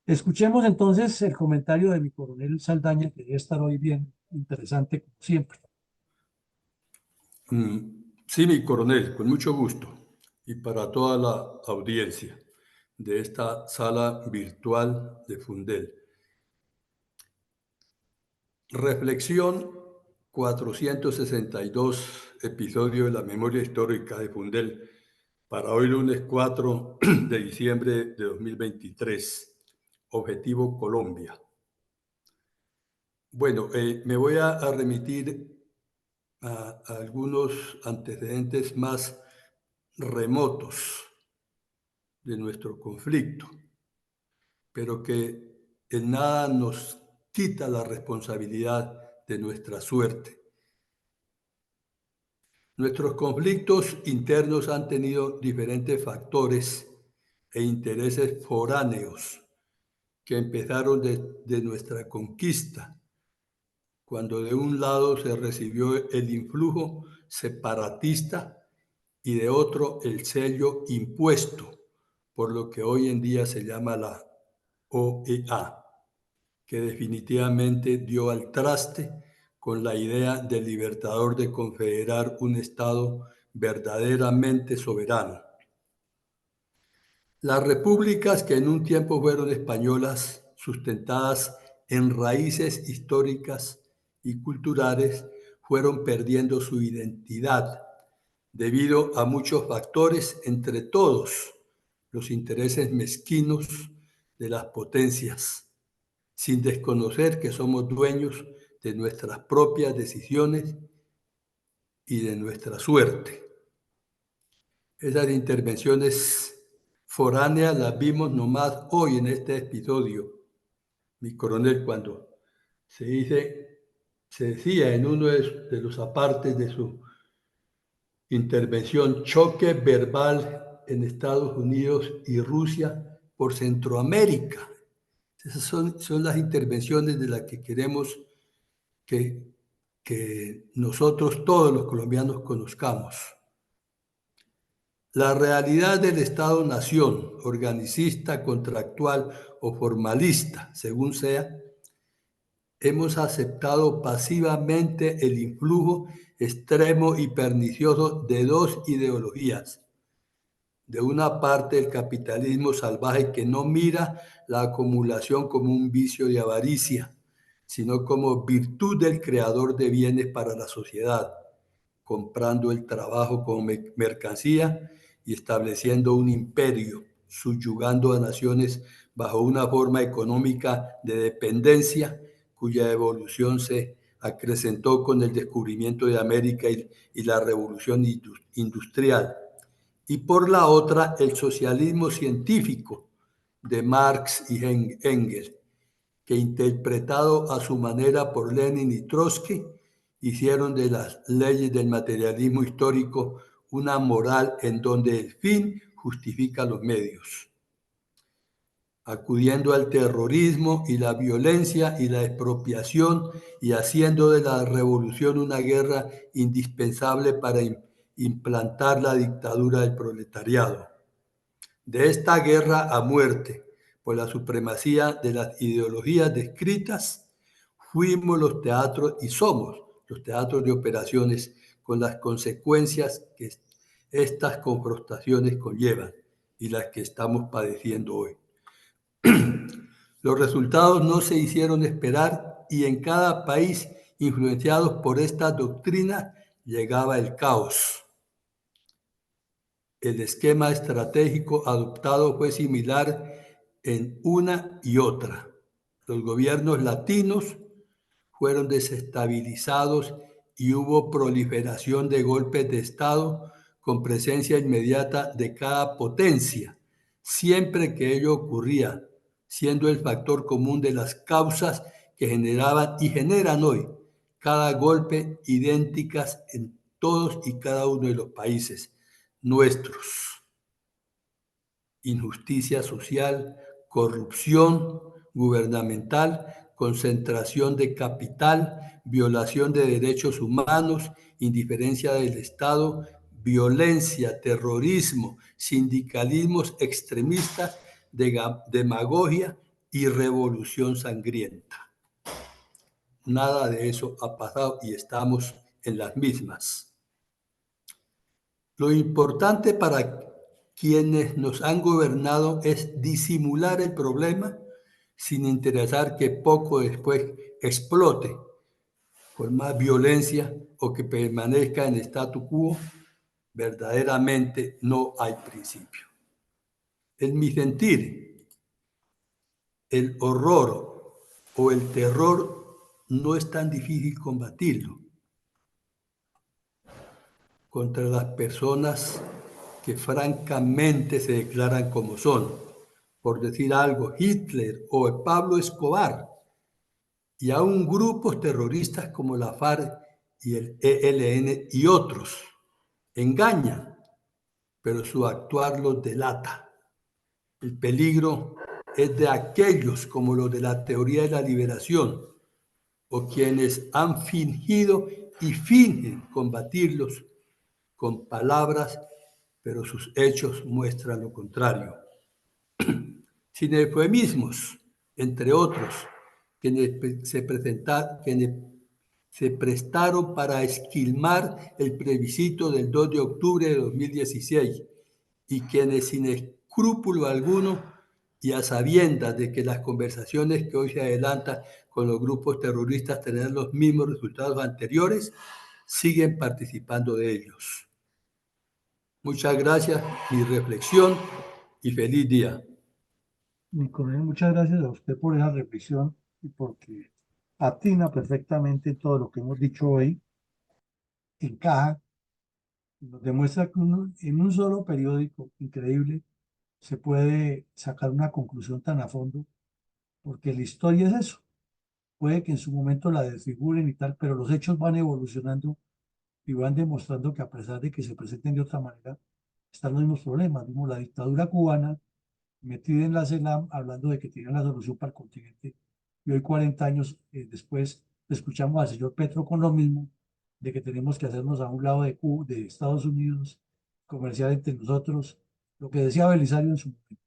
Escuchemos entonces el comentario de mi coronel Saldaña, que debe estar hoy bien interesante, como siempre. Sí, mi coronel, con mucho gusto. Y para toda la audiencia de esta sala virtual de Fundel. Reflexión 462, episodio de la memoria histórica de Fundel, para hoy lunes 4 de diciembre de 2023. Objetivo Colombia. Bueno, me voy a remitir a algunos antecedentes más remotos de nuestro conflicto, pero que en nada nos quita la responsabilidad de nuestra suerte. Nuestros conflictos internos han tenido diferentes factores e intereses foráneos que empezaron de nuestra conquista, cuando de un lado se recibió el influjo separatista y de otro el sello impuesto por lo que hoy en día se llama la OEA, que definitivamente dio al traste con la idea del Libertador de confederar un Estado verdaderamente soberano. Las repúblicas que en un tiempo fueron españolas, sustentadas en raíces históricas y culturales, fueron perdiendo su identidad debido a muchos factores, entre todos los intereses mezquinos de las potencias, sin desconocer que somos dueños de nuestras propias decisiones y de nuestra suerte. Esas intervenciones foráneas las vimos nomás hoy en este episodio. Mi coronel, cuando se decía en uno de los apartes de su intervención, choque verbal en Estados Unidos y Rusia por Centroamérica. Esas son las intervenciones de las que queremos que nosotros, todos los colombianos, conozcamos. La realidad del Estado-nación, organicista, contractual o formalista, según sea, hemos aceptado pasivamente el influjo extremo y pernicioso de dos ideologías. De una parte, el capitalismo salvaje que no mira la acumulación como un vicio de avaricia, sino como virtud del creador de bienes para la sociedad, comprando el trabajo como mercancía y estableciendo un imperio, subyugando a naciones bajo una forma económica de dependencia cuya evolución se acrecentó con el descubrimiento de América y la revolución industrial. Y por la otra, el socialismo científico de Marx y Engels, que interpretado a su manera por Lenin y Trotsky, hicieron de las leyes del materialismo histórico una moral en donde el fin justifica los medios, acudiendo al terrorismo y la violencia y la expropiación y haciendo de la revolución una guerra indispensable para implantar la dictadura del proletariado. De esta guerra a muerte por la supremacía de las ideologías descritas, fuimos los teatros y somos los teatros de operaciones con las consecuencias que estas confrontaciones conllevan y las que estamos padeciendo hoy. Los resultados no se hicieron esperar y en cada país influenciados por esta doctrina llegaba el caos. El esquema estratégico adoptado fue similar en una y otra. Los gobiernos latinos fueron desestabilizados y hubo proliferación de golpes de Estado con presencia inmediata de cada potencia, siempre que ello ocurría, siendo el factor común de las causas que generaban y generan hoy cada golpe idénticas en todos y cada uno de los países nuestros. Injusticia social, corrupción gubernamental, concentración de capital, violación de derechos humanos, indiferencia del Estado, violencia, terrorismo, sindicalismos extremistas, demagogia y revolución sangrienta. Nada de eso ha pasado y estamos en las mismas. Lo importante para quienes nos han gobernado es disimular el problema sin interesar que poco después explote con más violencia o que permanezca en statu quo. Verdaderamente no hay principio. En mi sentir, el horror o el terror no es tan difícil combatirlo contra las personas que francamente se declaran como son. Por decir algo, Hitler o Pablo Escobar, y aún grupos terroristas como la FARC y el ELN y otros. Engañan, pero su actuar los delata. El peligro es de aquellos como los de la teoría de la liberación o quienes han fingido y fingen combatirlos con palabras, pero sus hechos muestran lo contrario. Sin eufemismos, entre otros, quienes se prestaron para esquilmar el plebiscito del 2 de octubre de 2016 y quienes sin escrúpulo alguno y a sabiendas de que las conversaciones que hoy se adelantan con los grupos terroristas tendrán los mismos resultados anteriores, siguen participando de ellos. Muchas gracias, mi reflexión y feliz día. Mi coronel, muchas gracias a usted por esa reflexión y porque atina perfectamente todo lo que hemos dicho hoy, encaja, nos demuestra que en un solo periódico increíble se puede sacar una conclusión tan a fondo, porque la historia es eso. Puede que en su momento la desfiguren y tal, pero los hechos van evolucionando y van demostrando que a pesar de que se presenten de otra manera, están los mismos problemas. Vimos la dictadura cubana metida en la CELAM hablando de que tienen la solución para el continente. Y hoy, 40 años después, escuchamos al señor Petro con lo mismo, de que tenemos que hacernos a un lado de Cuba, de Estados Unidos, comerciar entre nosotros. Lo que decía Belisario en su momento.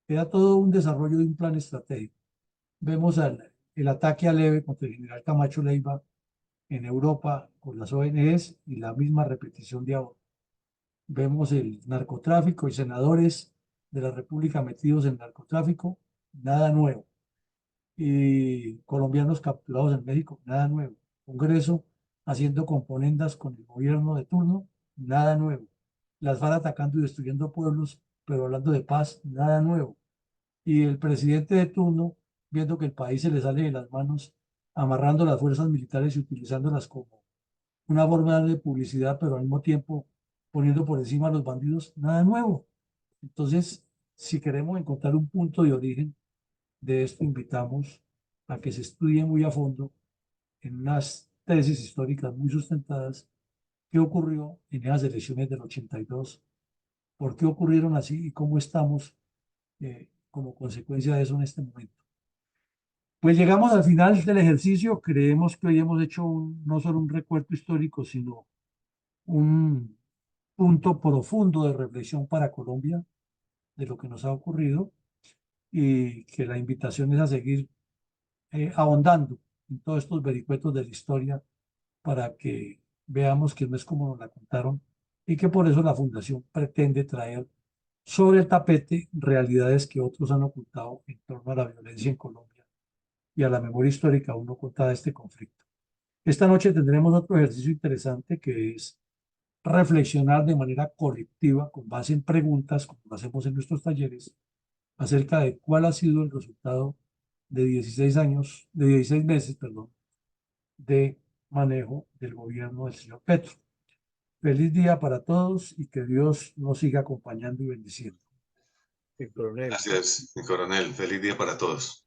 Era todo un desarrollo de un plan estratégico. Vemos el ataque a leve contra el general Camacho Leiva en Europa con las ONGs y la misma repetición de ahora. Vemos el narcotráfico y senadores de la República metidos en narcotráfico, nada nuevo. Y colombianos capturados en México, nada nuevo. Congreso haciendo componendas con el gobierno de turno, nada nuevo. Las FARC atacando y destruyendo pueblos, pero hablando de paz, nada nuevo. Y el presidente de turno, viendo que el país se le sale de las manos, amarrando las fuerzas militares y utilizándolas como una forma de publicidad, pero al mismo tiempo poniendo por encima a los bandidos, nada nuevo. Entonces, si queremos encontrar un punto de origen de esto, invitamos a que se estudie muy a fondo en unas tesis históricas muy sustentadas. ¿Qué ocurrió en esas elecciones del 82? ¿Por qué ocurrieron así y cómo estamos como consecuencia de eso en este momento? Pues llegamos al final del ejercicio. Creemos que hoy hemos hecho no solo un recuento histórico, sino un punto profundo de reflexión para Colombia de lo que nos ha ocurrido, y que la invitación es a seguir ahondando en todos estos vericuetos de la historia para que veamos que no es como nos la contaron, y que por eso la Fundación pretende traer sobre el tapete realidades que otros han ocultado en torno a la violencia en Colombia y a la memoria histórica aún no contada de este conflicto. Esta noche tendremos otro ejercicio interesante, que es reflexionar de manera colectiva con base en preguntas, como lo hacemos en nuestros talleres, acerca de cuál ha sido el resultado de 16 meses, perdón, de manejo del gobierno del señor Petro. Feliz día para todos y que Dios nos siga acompañando y bendiciendo. Sí, coronel. Gracias, mi coronel. Feliz día para todos.